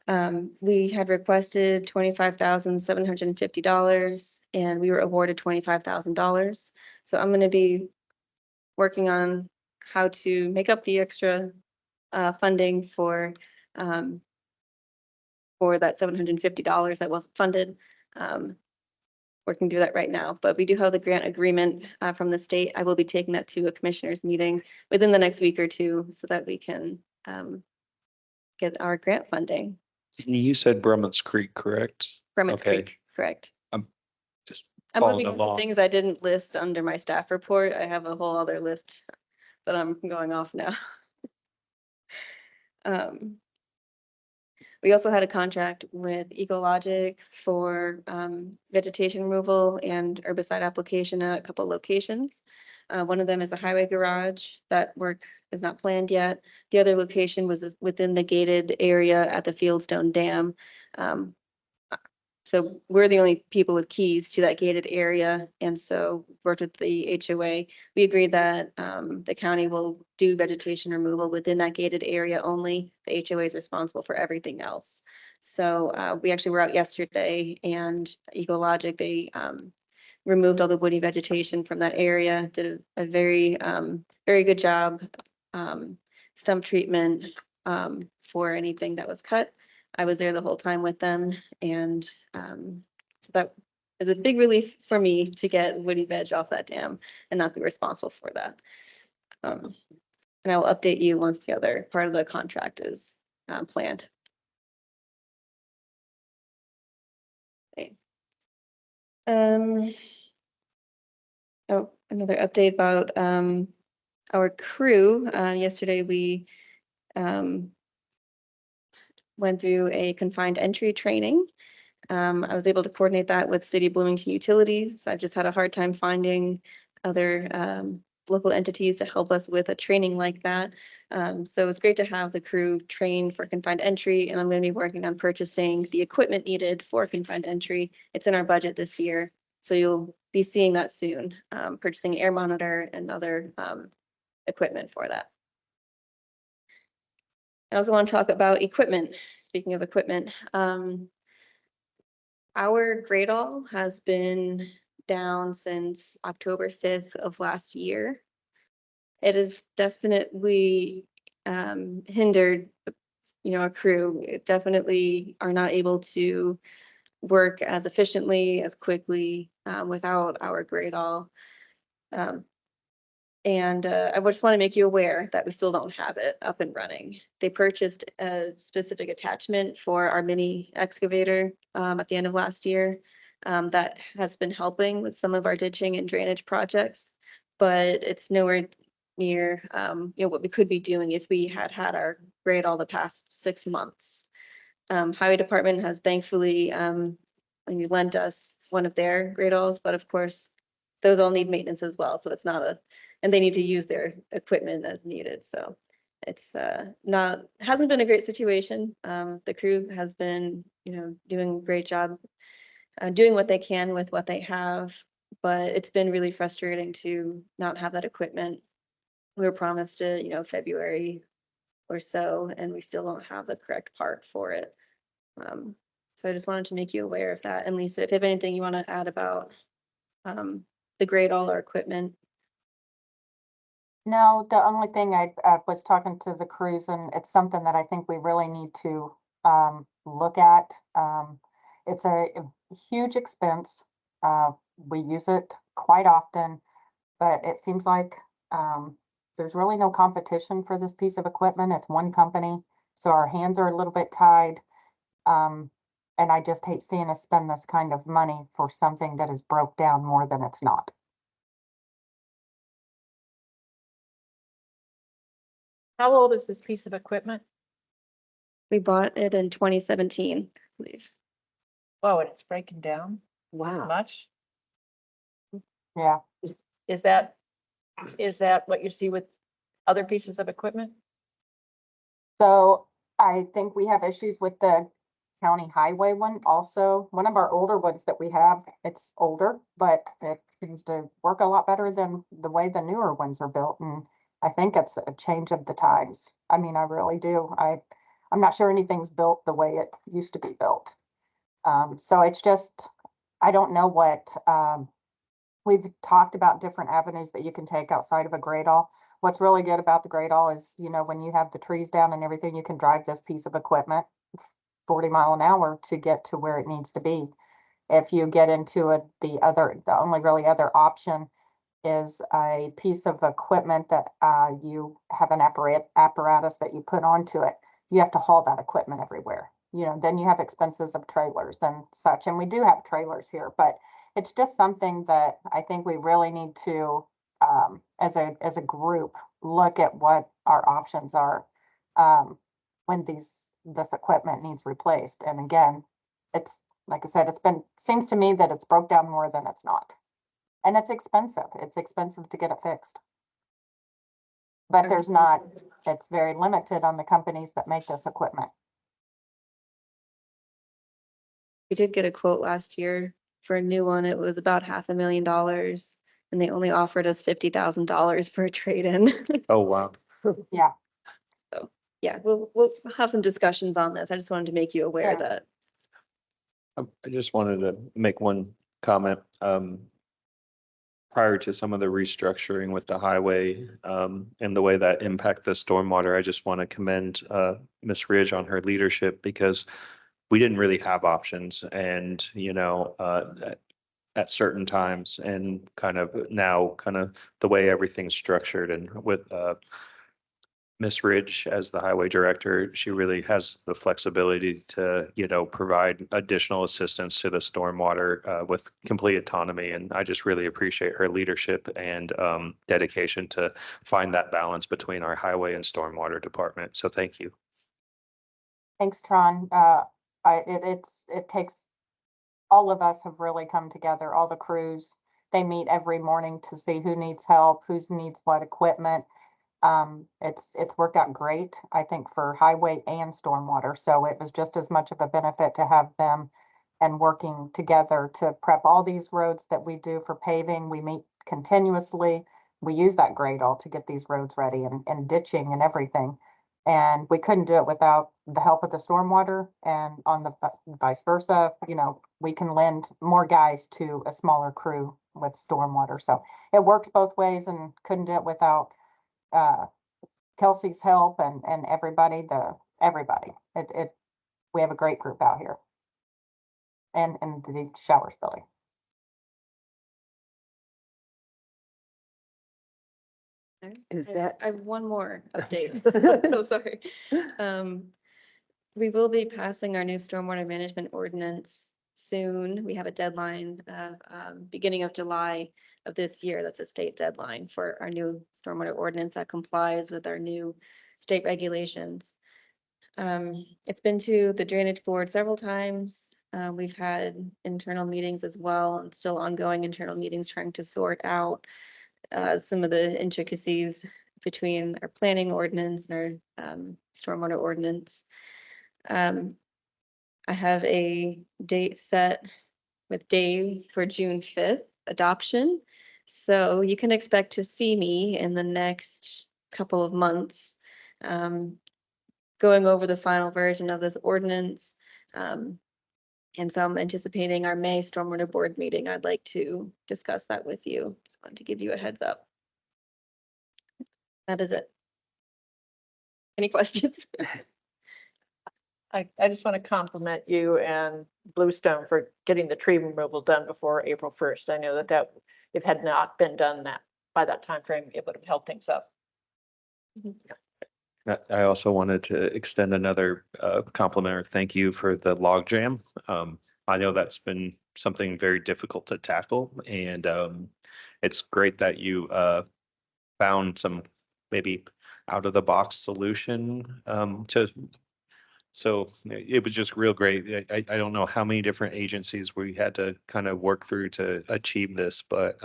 We had requested $25,750 and we were awarded $25,000. So I'm going to be working on how to make up the extra funding for that $750 that wasn't funded. Working through that right now, but we do have the grant agreement from the state. I will be taking that to a commissioners meeting within the next week or two so that we can get our grant funding. You said Brummets Creek, correct? Brummets Okay. Creek, correct. Just I'm following moving on to along. things I didn't list under my staff report. I have a whole other list, but I'm going off now. We also had a contract with Ecologic for vegetation removal and herbicide application at a couple locations. One of them is a highway garage. That work is not planned yet. The other location was within the gated area at the Fieldstone Dam. So we're the only people with keys to that gated area. And so worked with the HOA. We agreed that the county will do vegetation removal within that gated area only. The HOA is responsible for everything else. So we actually were out yesterday and Ecologic, they removed all the woody vegetation from that area, did a very, very good job. Stump treatment for anything that was cut. I was there the whole time with them, and so that is a big relief for me to get woody veg off that dam and not be responsible for that. And I will update you once the other part of the contract is planned. Okay. Oh, another update about our crew. Yesterday we um, went through a confined entry training. I was able to coordinate that with City of Bloomington Utilities. I've just had a hard time finding other local entities to help us with a training like that. So it's great to have the crew trained for confined entry, and I'm going to be working on purchasing the equipment needed for confined entry. It's in our budget this year, so you'll be seeing that soon, purchasing air monitor and other equipment for that. I also want to talk about equipment. Speaking of equipment, our Gradall has been down since October 5th of last year. It has definitely hindered, our crew. It definitely are not able to work as efficiently, as quickly without our Gradall. And I just want to make you aware that we still don't have it up and running. They purchased a specific attachment for our mini excavator at the end of last year that has been helping with some of our ditching and drainage projects, but it's nowhere near what we could be doing if we had had our grade all the past 6 months. Highway Department has thankfully lent us one of their gradals, but of course, those all need maintenance as well. So it's not and they need to use their equipment as needed. So it's hasn't been a great situation. The crew has been, doing a great job doing what they can with what they have, but it's been really frustrating to not have that equipment. We were promised it, February or so, and we still don't have the correct part for it. So I just wanted to make you aware of that. And Lisa, if you have anything you want to add about the grade all our equipment. No, the only thing I was talking to the crews, and it's something that I think we really need to look at. It's a huge expense. We use it quite often, but it seems like there's really no competition for this piece of equipment. It's one company, so our hands are a little bit tied. And I just hate seeing us spend this kind of money for something that is broke down more than it's not. How old is this piece of equipment? We bought it in 2017, I believe. Oh, and it's breaking down Wow. much? Yeah. Is that what you see with other pieces of equipment? So I think we have issues with the county highway one also. One of our older ones that we have, it's older, but it seems to work a lot better than the way the newer ones are built. And I think it's a change of the times. I mean, I really do. I'm not sure anything's built the way it used to be built. So it's just, I don't know what, we've talked about different avenues that you can take outside of a gradall. What's really good about the gradall is, when you have the trees down and everything, you can drive this piece of equipment 40 mile an hour to get to where it needs to be. If you get into it, the only really other option is a piece of equipment that you have an apparatus that you put onto it. You have to haul that equipment everywhere. Then you have expenses of trailers and such. And we do have trailers here, but it's just something that I think we really need to, as a group, look at what our options are when this equipment needs replaced. And again, it's like I said, seems to me that it's broke down more than it's not. And it's expensive. It's expensive to get it fixed. But it's very limited on the companies that make this equipment. We did get a quote last year for a new one. It was about $500,000, and they only offered us $50,000 for a trade-in. Oh, wow. Yeah. So yeah, we'll have some discussions on this. I just wanted to make you aware Yeah. that. I just wanted to make one comment. Prior to some of the restructuring with the highway, and the way that impact the stormwater, I just want to commend Ms. Ridge on her leadership, because we didn't really have options, and at certain times, and kind of now the way everything's structured, and with Ms. Ridge, as the highway director, she really has the flexibility to, provide additional assistance to the stormwater with complete autonomy. And I just really appreciate her leadership and dedication to find that balance between our highway and stormwater department. So thank you. Thanks, Tron. It takes, all of us have really come together, all the crews. They meet every morning to see who needs help, who needs what equipment. It's worked out great, I think, for highway and stormwater. So it was just as much of a benefit to have them and working together to prep all these roads that we do for paving. We meet continuously. We use that grade all to get these roads ready and ditching and everything. And we couldn't do it without the help of the stormwater, and on the vice versa, we can lend more guys to a smaller crew with stormwater. So it works both ways, and couldn't do it without Kelsey's help and everybody. We have a great group out here, and the showers building. Is I that, have one more update. So sorry. We will be passing our new stormwater management ordinance soon. We have a deadline of beginning of July of this year. That's a state deadline for our new stormwater ordinance that complies with our new state regulations. It's been to the drainage board several times. We've had internal meetings as well, and still ongoing internal meetings trying to sort out some of the intricacies between our planning ordinance and our stormwater ordinance. I have a date set with Dave for June 5th adoption. So you can expect to see me in the next couple of months going over the final version of this ordinance. And so I'm anticipating our May Stormwater Board meeting. I'd like to discuss that with you. Just wanted to give you a heads up. That is it. Any questions? I just want to compliment you and Bluestone for getting the tree removal done before April 1st. I know that if had not been done by that time frame, it would have held things up. I also wanted to extend another compliment or thank you for the log jam. I know that's been something very difficult to tackle, and it's great that you found some maybe out of the box solution so it was just real great. I don't know how many different agencies we had to kind of work through to achieve this, but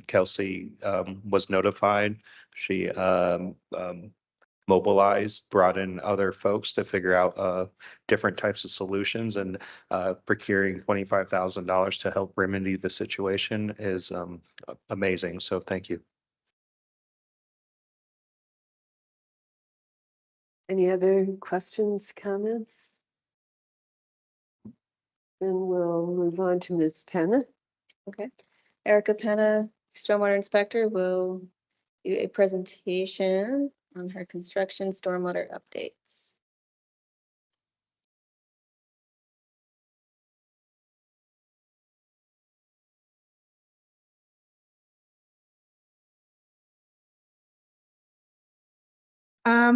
Kelsey was notified. She mobilized, brought in other folks to figure out different types of solutions, and procuring $25,000 to help remedy the situation is amazing. So thank you. any other questions, comments? Then we'll move on to Ms. Penna. Okay. Erica Penna, Stormwater Inspector, will do a presentation on her construction stormwater updates.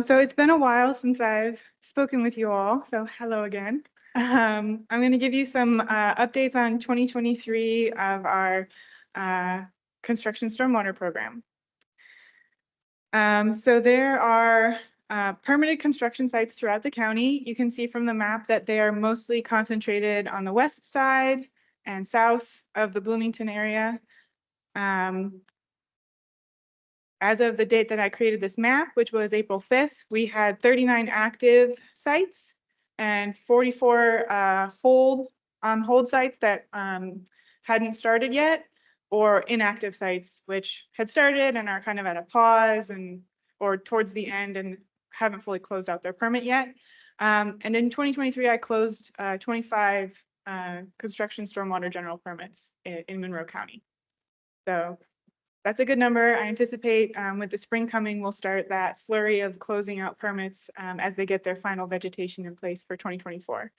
So it's been a while since I've spoken with you all, so hello again. I'm going to give you some updates on 2023 of our construction stormwater program. So there are permitted construction sites throughout the county. You can see from the map that they are mostly concentrated on the west side and south of the Bloomington area. As of the date that I created this map, which was April 5th, we had 39 active sites and 44 hold sites that hadn't started yet, or inactive sites which had started and are kind of at a pause or towards the end and haven't fully closed out their permit yet. And in 2023, I closed 25 construction stormwater general permits in Monroe County. So that's a good number. I anticipate with the spring coming, we'll start that flurry of closing out permits as they get their final vegetation in place for 2024.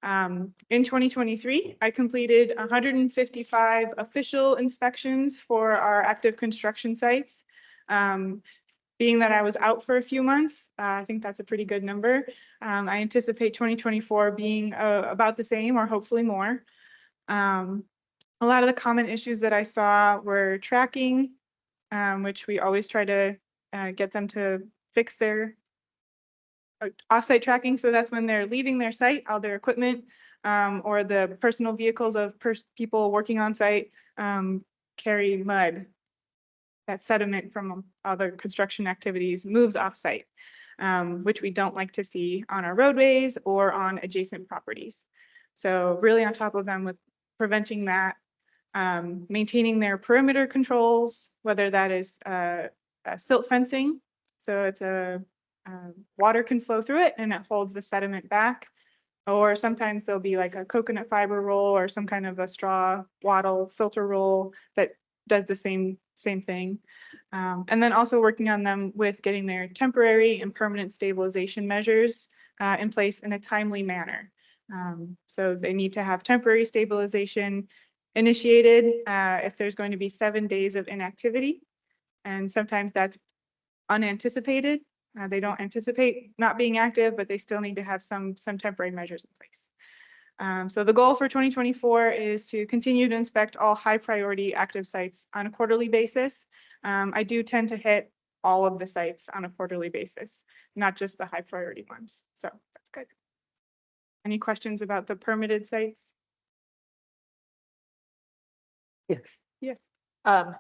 In 2023, I completed 155 official inspections for our active construction sites. being that I was out for a few months, I think that's a pretty good number. I anticipate 2024 being about the same or hopefully more. A lot of the common issues that I saw were tracking, which we always try to get them to fix their offsite tracking. So that's when they're leaving their site, all their equipment or the personal vehicles of people working on site carry mud. That sediment from other construction activities moves off-site, which we don't like to see on our roadways or on adjacent properties. So really on top of them with preventing that, maintaining their perimeter controls, whether that is silt fencing. So it's water can flow through it and it holds the sediment back. Or sometimes there'll be like a coconut fiber roll or some kind of a straw wattle filter roll that does the same thing. And then also working on them with getting their temporary and permanent stabilization measures in place in a timely manner. So they need to have temporary stabilization initiated if there's going to be 7 days of inactivity. And sometimes that's unanticipated. They don't anticipate not being active, but they still need to have some temporary measures in place. So the goal for 2024 is to continue to inspect all high priority active sites on a quarterly basis. I do tend to hit all of the sites on a quarterly basis, not just the high priority ones. So that's good. Any questions about the permitted sites? Yes. Yes. I'm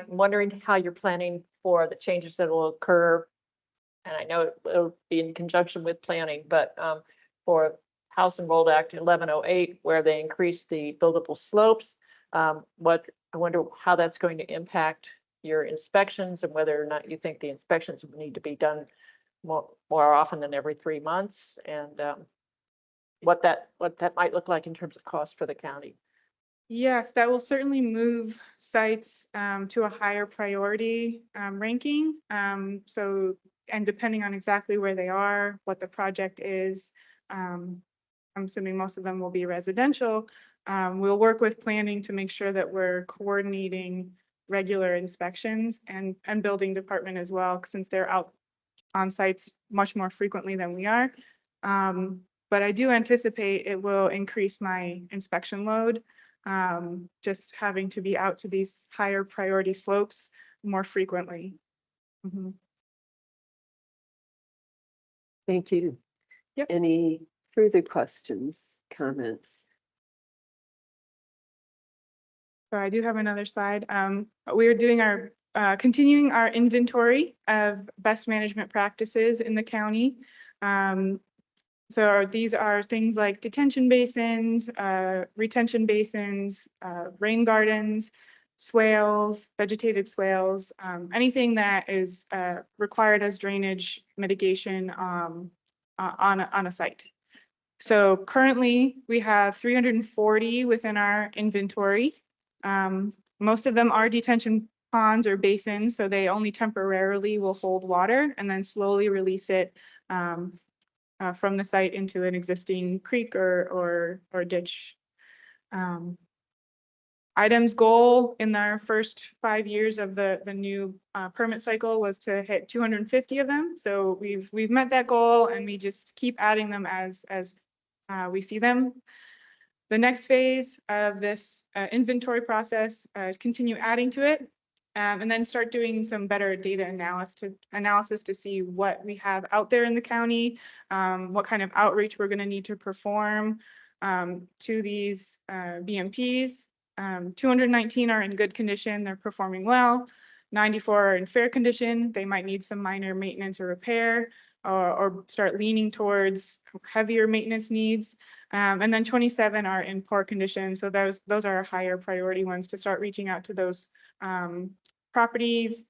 wondering how you're planning for the changes that will occur. And I know it'll be in conjunction with planning, but for House Enrolled Act 1108, where they increase the buildable slopes, I wonder how that's going to impact your inspections and whether or not you think the inspections would need to be done more often than every 3 months, and what that might look like in terms of cost for the county. Yes, that will certainly move sites to a higher priority ranking. And depending on exactly where they are, what the project is, I'm assuming most of them will be residential. We'll work with planning to make sure that we're coordinating regular inspections and building department as well, since they're out on sites much more frequently than we are. But I do anticipate it will increase my inspection load, just having to be out to these higher priority slopes more frequently. Mm-hmm. Thank you. Yep. Any further questions, comments? So I do have another slide. We are doing our continuing our inventory of best management practices in the county. So these are things like detention basins, retention basins, rain gardens, swales, vegetated swales, anything that is required as drainage mitigation on a site. So currently we have 340 within our inventory. Most of them are detention ponds or basins, so they only temporarily will hold water and then slowly release it from the site into an existing creek or ditch. IDEM's goal in our first 5 years of the new permit cycle was to hit 250 of them. So we've met that goal, and we just keep adding them as we see them. The next phase of this inventory process is continue adding to it, and then start doing some better data analysis to see what we have out there in the county, what kind of outreach we're going to need to perform to these BMPs. 219 are in good condition, they're performing well. 94 are in fair condition, they might need some minor maintenance or repair, or start leaning towards heavier maintenance needs. And then 27 are in poor condition. So those are higher priority ones to start reaching out to those properties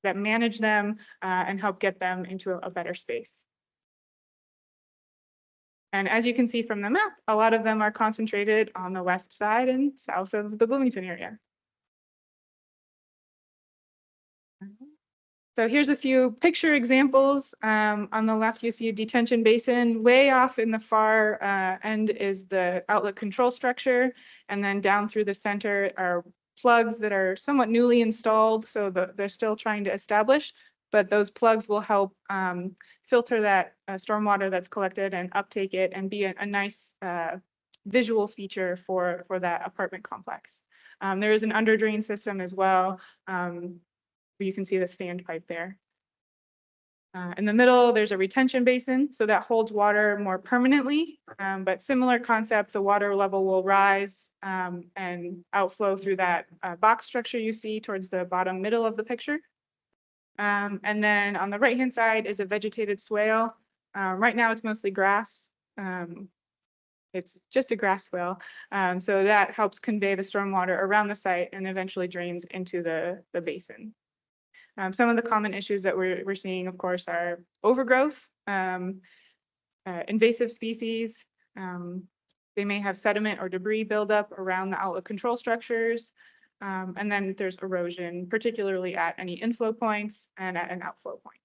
that manage them and help get them into a better space. And as you can see from the map, a lot of them are concentrated on the west side and south of the Bloomington area. So here's a few picture examples. On the left, you see a detention basin. Way off in the far end is the outlet control structure. And then down through the center are plugs that are somewhat newly installed, so they're still trying to establish, but those plugs will help filter that stormwater that's collected and uptake it and be a nice visual feature for that apartment complex. There is an under drain system as well. You can see the standpipe there. In the middle, there's a retention basin, so that holds water more permanently, but similar concept, the water level will rise and outflow through that box structure you see towards the bottom middle of the picture. And then on the right-hand side is a vegetated swale. Right now it's mostly grass. It's just a grass swale. So that helps convey the stormwater around the site and eventually drains into the basin. Some of the common issues that we're seeing, of course, are overgrowth, invasive species. They may have sediment or debris buildup around the outlet control structures. And then there's erosion, particularly at any inflow points and at an outflow point.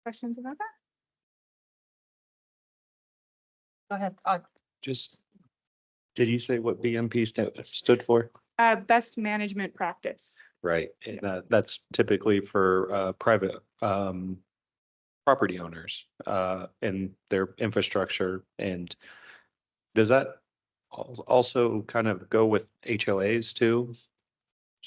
Questions about that? Go ahead. Just, did you say what BMP stood for? Best management practice. Right, and that's typically for private property owners and their infrastructure. And does that also kind of go with HOAs too?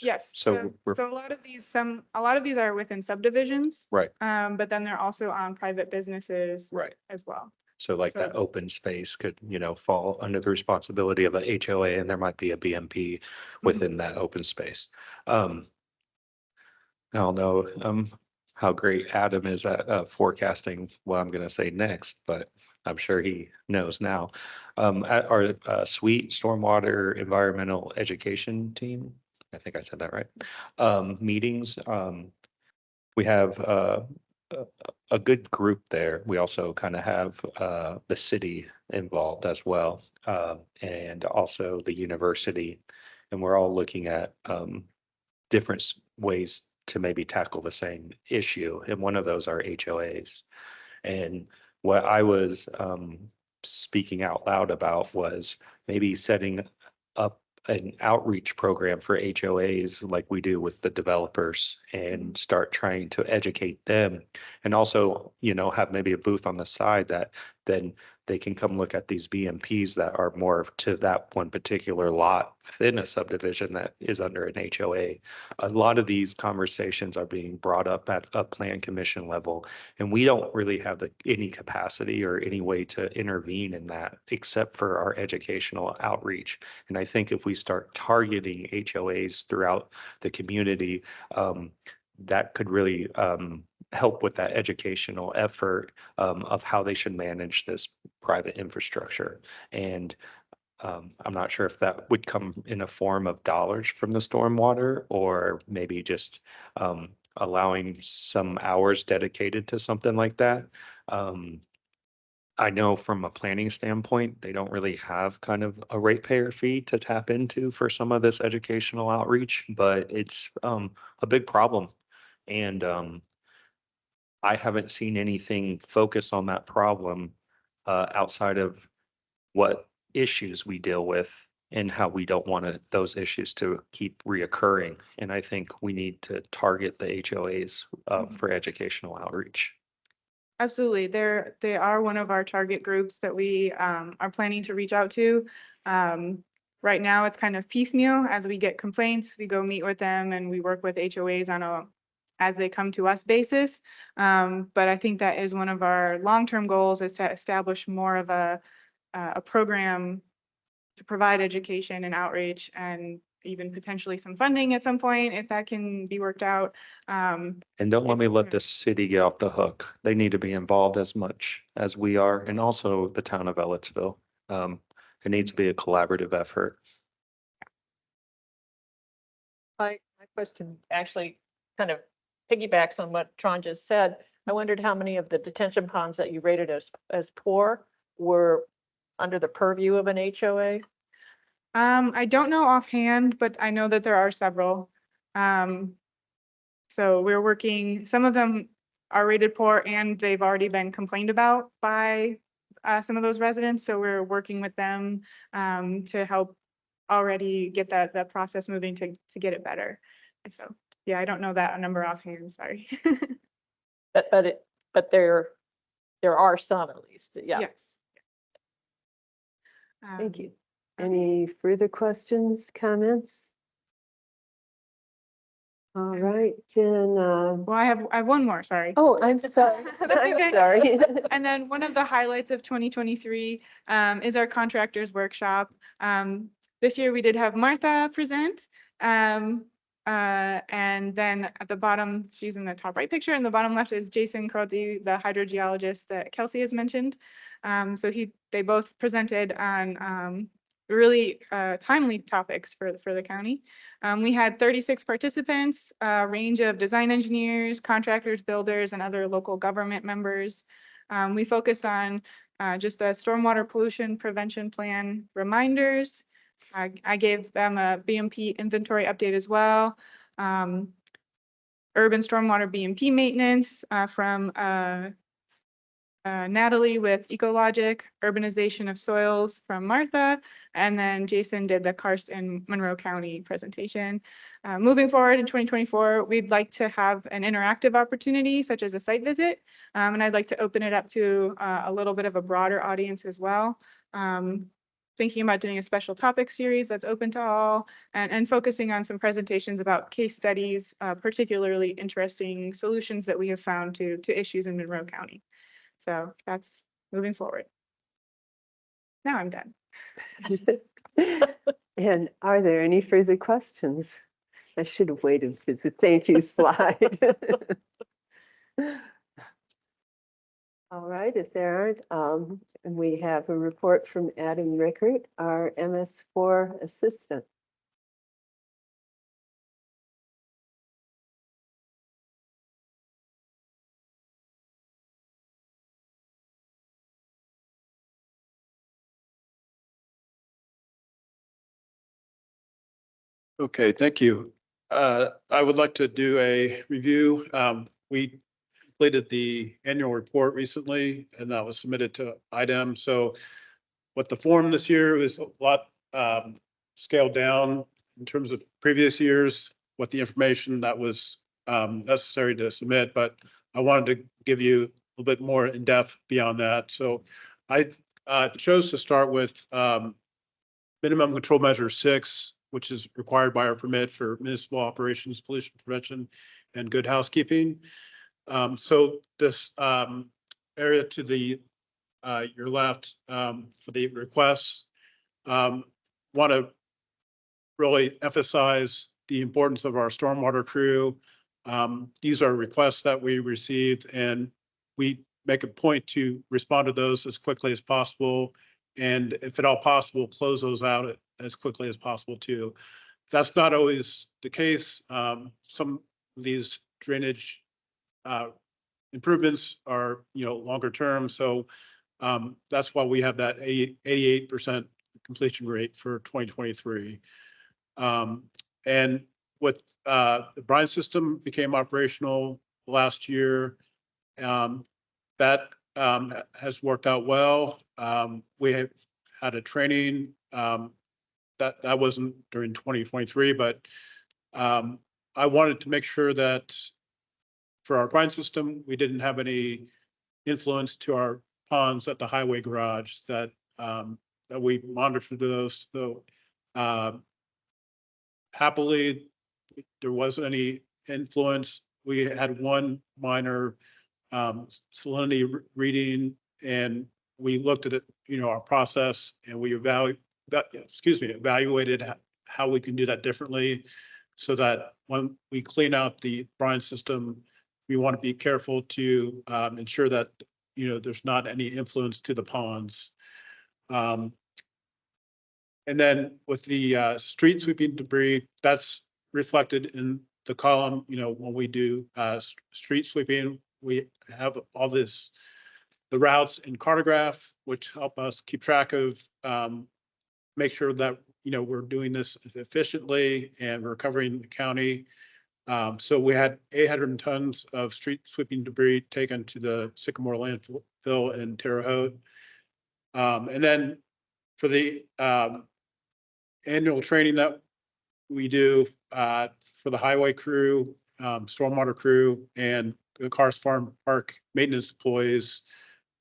Yes. So So a lot of these are within subdivisions. Right. But then they're also on private businesses. Right. As well. So like that open space could, fall under the responsibility of a HOA, and there might be a BMP within that open space. I don't know how great Adam is at forecasting what I'm going to say next, but I'm sure he knows now. At our SWEET Stormwater Environmental Education Team, I think I said that right, meetings, we have a good group there. We also kind of have the city involved as well, and also the university. And we're all looking at different ways to maybe tackle the same issue. And one of those are HOAs. And what I was speaking out loud about was maybe setting up an outreach program for HOAs like we do with the developers and start trying to educate them, and also, have maybe a booth on the side that then they can come look at these BMPs that are more to that one particular lot within a subdivision that is under an HOA. A lot of these conversations are being brought up at a plan commission level, and we don't really have any capacity or any way to intervene in that except for our educational outreach. And I think if we start targeting HOAs throughout the community, that could really help with that educational effort of how they should manage this private infrastructure. And I'm not sure if that would come in a form of dollars from the stormwater, or maybe just allowing some hours dedicated to something like that. I know from a planning standpoint, they don't really have kind of a ratepayer fee to tap into for some of this educational outreach, but it's a big problem. And I haven't seen anything focus on that problem outside of what issues we deal with and how we don't want those issues to keep reoccurring. And I think we need to target the HOAs for educational outreach. Absolutely. They are one of our target groups that we are planning to reach out to. Right now, it's kind of piecemeal. As we get complaints, we go meet with them and we work with HOAs on a as they come to us basis. But I think that is one of our long-term goals, is to establish more of a program to provide education and outreach, and even potentially some funding at some point if that can be worked out. And don't let me let the city get off the hook. They need to be involved as much as we are, and also the town of Ellettsville. It needs to be a collaborative effort. My question actually kind of piggybacks on what Tron just said. I wondered how many of the detention ponds that you rated as poor were under the purview of an HOA? I don't know offhand, but I know that there are several. So we're working, some of them are rated poor and they've already been complained about by some of those residents. So we're working with them to help already get the process moving to get it better. And so, yeah, I don't know that number offhand, sorry. But there are some at least, yeah. Yes. Thank you. okay. Any further questions, comments? All right, then, Well, I have one more, sorry. oh, I'm sorry. That's I'm okay. sorry. And then one of the highlights of 2023 is our contractors workshop. This year we did have Martha present. And then at the bottom, she's in the top right picture, and the bottom left is Jason Crotty, the hydrogeologist that Kelsey has mentioned. So they both presented on really timely topics for the county. We had 36 participants, a range of design engineers, contractors, builders, and other local government members. We focused on just the stormwater pollution prevention plan reminders. I gave them a BMP inventory update as well. Urban stormwater BMP maintenance from Natalie with Ecologic, urbanization of soils from Martha, and then Jason did the Karst and Monroe County presentation. Moving forward in 2024, we'd like to have an interactive opportunity such as a site visit, and I'd like to open it up to a little bit of a broader audience as well. Thinking about doing a special topic series that's open to all, and focusing on some presentations about case studies, particularly interesting solutions that we have found to issues in Monroe County. So that's moving forward. Now I'm done. And are there any further questions? I should have waited for the thank you slide. All right, if there aren't, we have a report from Adam Rickert, our MS4 assistant. Okay, thank you. I would like to do a review. We completed the annual report recently, and that was submitted to IDEM. So what the form this year is a lot scaled down in terms of previous years, what the information that was necessary to submit, but I wanted to give you a little bit more in depth beyond that. So I chose to start with minimum control measure 6, which is required by our permit for municipal operations, pollution prevention, and good housekeeping. So this area to the your left for the requests, want to really emphasize the importance of our stormwater crew. These are requests that we received, and we make a point to respond to those as quickly as possible. And if at all possible, close those out as quickly as possible too. That's not always the case. Some of these drainage improvements are, longer term. So that's why we have that 88% completion rate for 2023. And with the brine system became operational last year, that has worked out well. We have had a training that wasn't during 2023, but I wanted to make sure that for our brine system, we didn't have any influence to our ponds at the highway garage, that we monitored those. So happily, there wasn't any influence. We had one minor salinity reading, and we looked at it, our process, and we evaluated how we can do that differently, so that when we clean out the brine system, we want to be careful to ensure that there's not any influence to the ponds. And then with the street sweeping debris, that's reflected in the column. When we do street sweeping, we have all the routes in cartograph, which help us keep track of, make sure that we're doing this efficiently and we're covering the county. So we had 800 tons of street sweeping debris taken to the Sycamore landfill in Terre Haute. And then for the annual training that we do for the highway crew, stormwater crew, and the Cars Farm Park maintenance employees.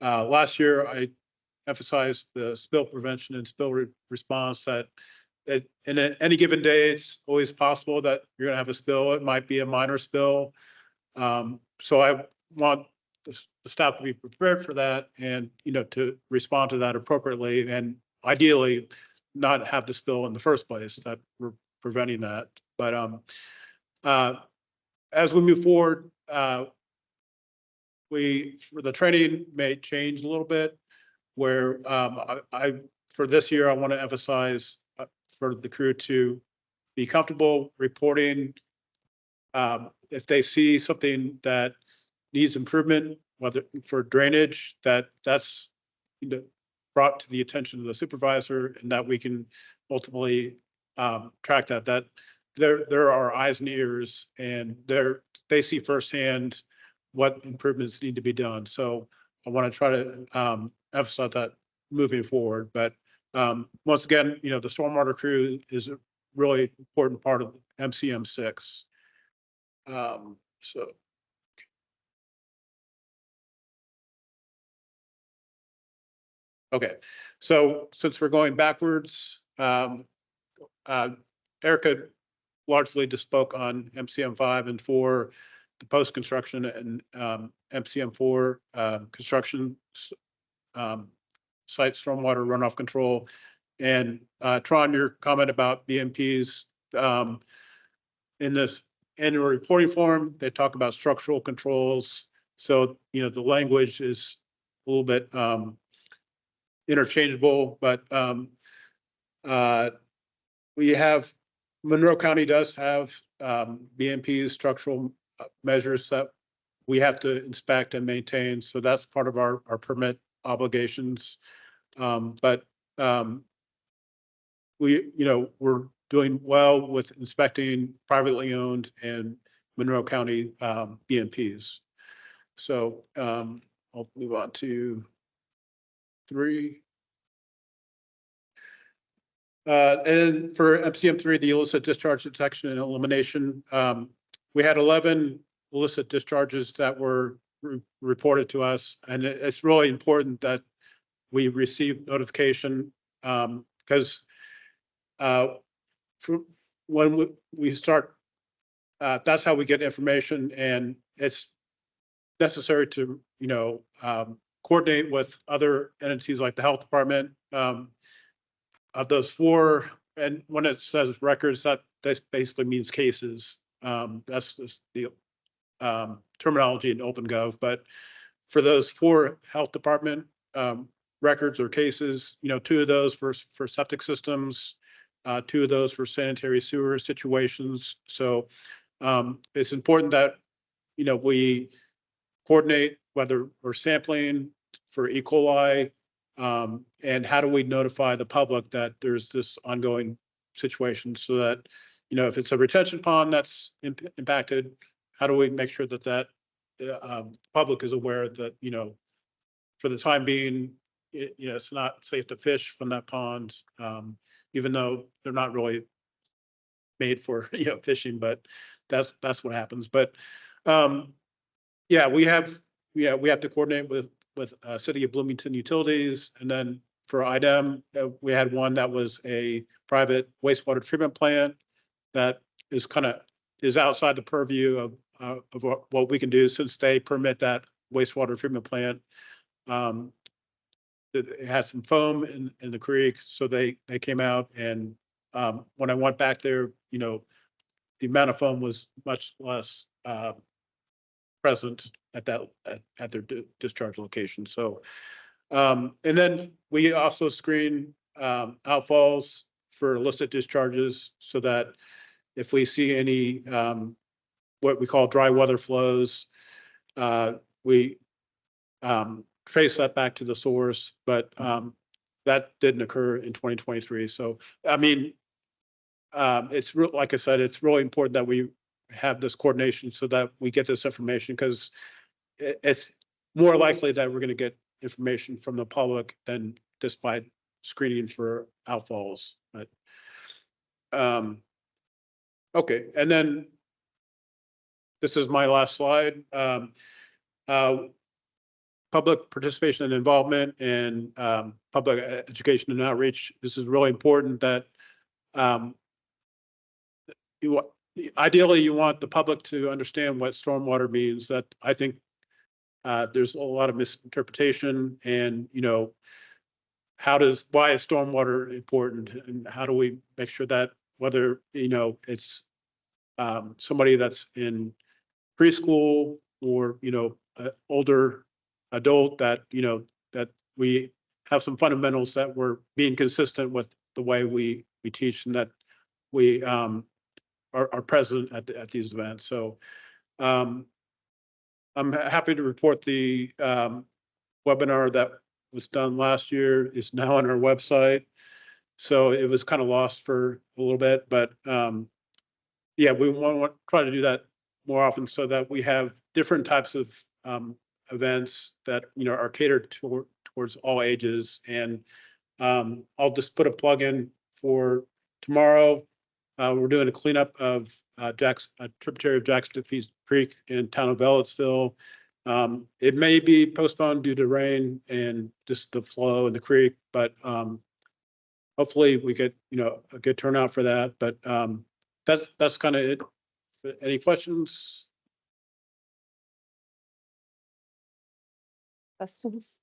Last year, I emphasized the spill prevention and spill response that in any given day, it's always possible that you're gonna have a spill. It might be a minor spill. So I want the staff to be prepared for that and, to respond to that appropriately and ideally not have the spill in the first place, that we're preventing that. But as we move forward, for the training may change a little bit where for this year, I want to emphasize for the crew to be comfortable reporting if they see something that needs improvement, whether for drainage, that's brought to the attention of the supervisor, and that we can ultimately track that. That there are eyes and ears, and they see firsthand what improvements need to be done. So I want to try to emphasize that moving forward. But once again, the stormwater crew is a really important part of MCM 6. So. Okay, so since we're going backwards, Erica largely just spoke on MCM 5 and 4, the post-construction, and MCM 4 construction site stormwater runoff control. And Tron, your comment about BMPs, in this annual reporting form, they talk about structural controls. So, the language is a little bit interchangeable, but Monroe County does have BMP structural measures that we have to inspect and maintain. So that's part of our permit obligations. But we're doing well with inspecting privately owned and Monroe County BMPs. So I'll move on to 3. And for MCM 3, the illicit discharge detection and elimination, we had 11 illicit discharges that were reported to us. And it's really important that we receive notification because when we start, that's how we get information, and it's necessary to, coordinate with other entities like the health department. Of those 4, and when it says records, that basically means cases. That's just the terminology in OpenGov. But for those 4 health department records or cases, 2 of those for septic systems, 2 of those for sanitary sewer situations. So it's important that we coordinate whether we're sampling for E. coli. And how do we notify the public that there's this ongoing situation so that, if it's a retention pond that's impacted, how do we make sure that public is aware that, for the time being, it's not safe to fish from that pond, even though they're not really made for, fishing, but that's what happens. But yeah, we have to coordinate with City of Bloomington Utilities. And then for IDEM, we had one that was a private wastewater treatment plant that is outside the purview of what we can do, since they permit that wastewater treatment plant. It has some foam in the creek, so they came out, and when I went back there, the amount of foam was much less present at their discharge location. So, and then we also screen outfalls for illicit discharges, so that if we see any what we call dry weather flows, we trace that back to the source. But that didn't occur in 2023. So, I mean, like I said, it's really important that we have this coordination so that we get this information, because it's more likely that we're going to get information from the public than just by screening for outfalls. But Okay, and then this is my last slide. Public participation and involvement in public education and outreach. This is really important that ideally you want the public to understand what stormwater means. That I think there's a lot of misinterpretation, and why is stormwater important, and how do we make sure that whether it's somebody that's in preschool or older adult, that that we have some fundamentals that we're being consistent with the way we teach, and that we are present at these events. So I'm happy to report the webinar that was done last year is now on our website. So it was kind of lost for a little bit, but yeah, we want to try to do that more often so that we have different types of events that are catered towards all ages. And I'll just put a plug in for tomorrow. We're doing a cleanup of a tributary of Jackson Creek in town of Ellettsville. It may be postponed due to rain and just the flow in the creek, but hopefully we get a good turnout for that. But that's kind of it. Any questions? Questions?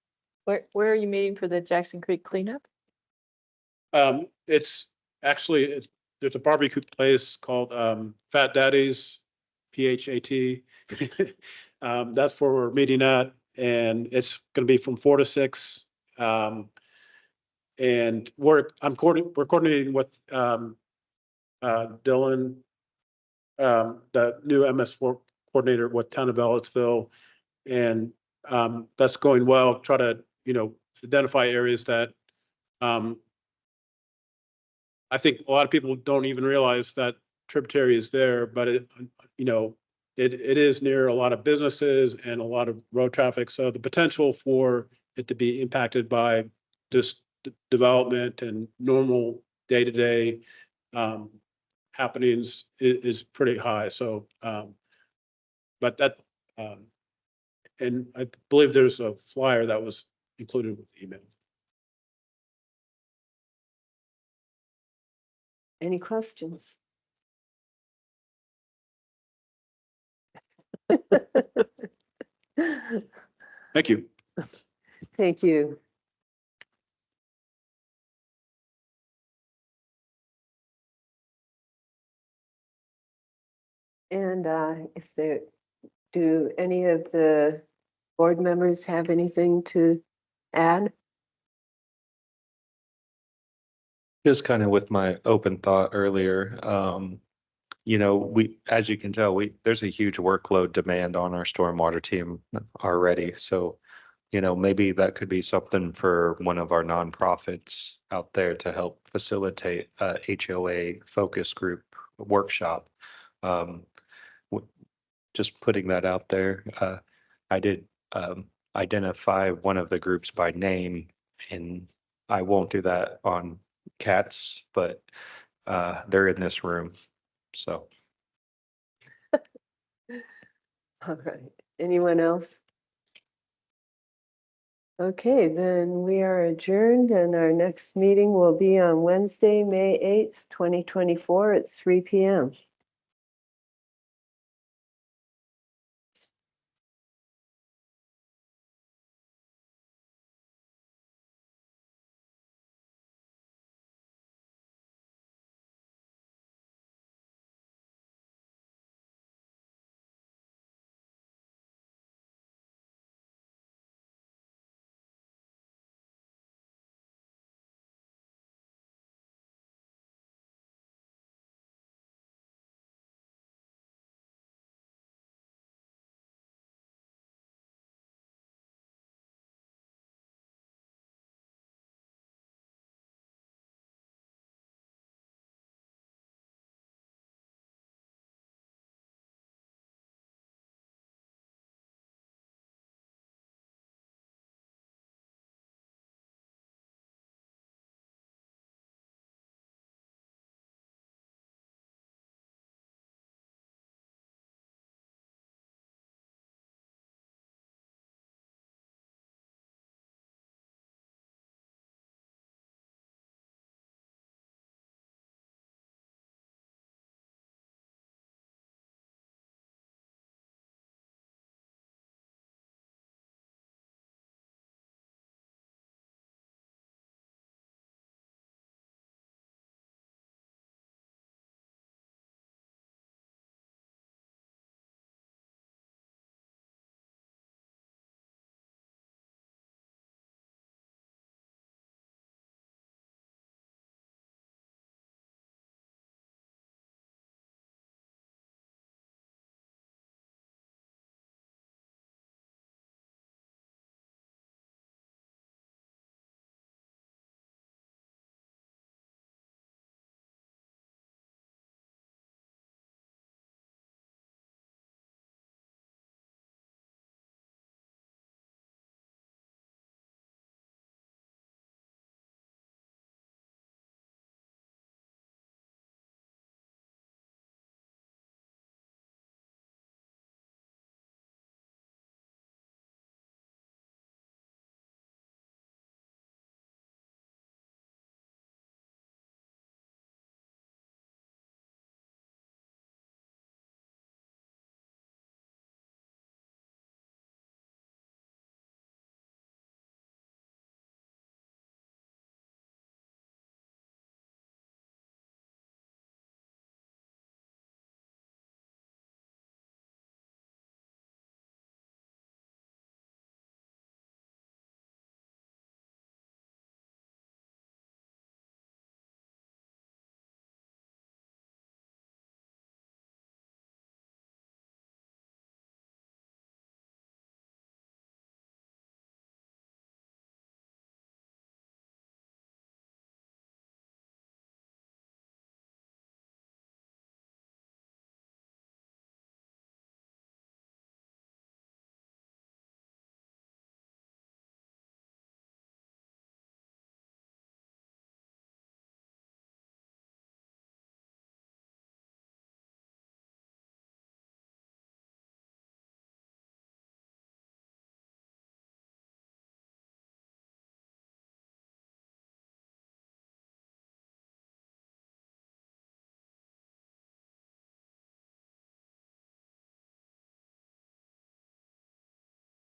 Where are you meeting for the Jackson Creek cleanup? It's actually there's a barbecue place called Fat Daddy's, PHAT. That's where we're meeting at, and it's going to be from 4 to 6. And we're coordinating with Dylan, the new MS4 coordinator with Town of Ellettsville, and that's going well. Try to identify areas that I think a lot of people don't even realize that tributary is there, but it is near a lot of businesses and a lot of road traffic. So the potential for it to be impacted by just development and normal day-to-day happenings is pretty high. So, but that, and I believe there's a flyer that was included with the email. Any questions? Thank you. Thank you. And do any of the board members have anything to add? Just kind of with my open thought earlier, as you can tell, there's a huge workload demand on our stormwater team already. So, maybe that could be something for one of our nonprofits out there to help facilitate a HOA focus group workshop. Just putting that out there. I did identify one of the groups by name, and I won't do that on cats, but they're in this room. So. All right. Anyone else? Okay, then we are adjourned, and our next meeting will be on Wednesday, May 8th, 2024 at 3 p.m.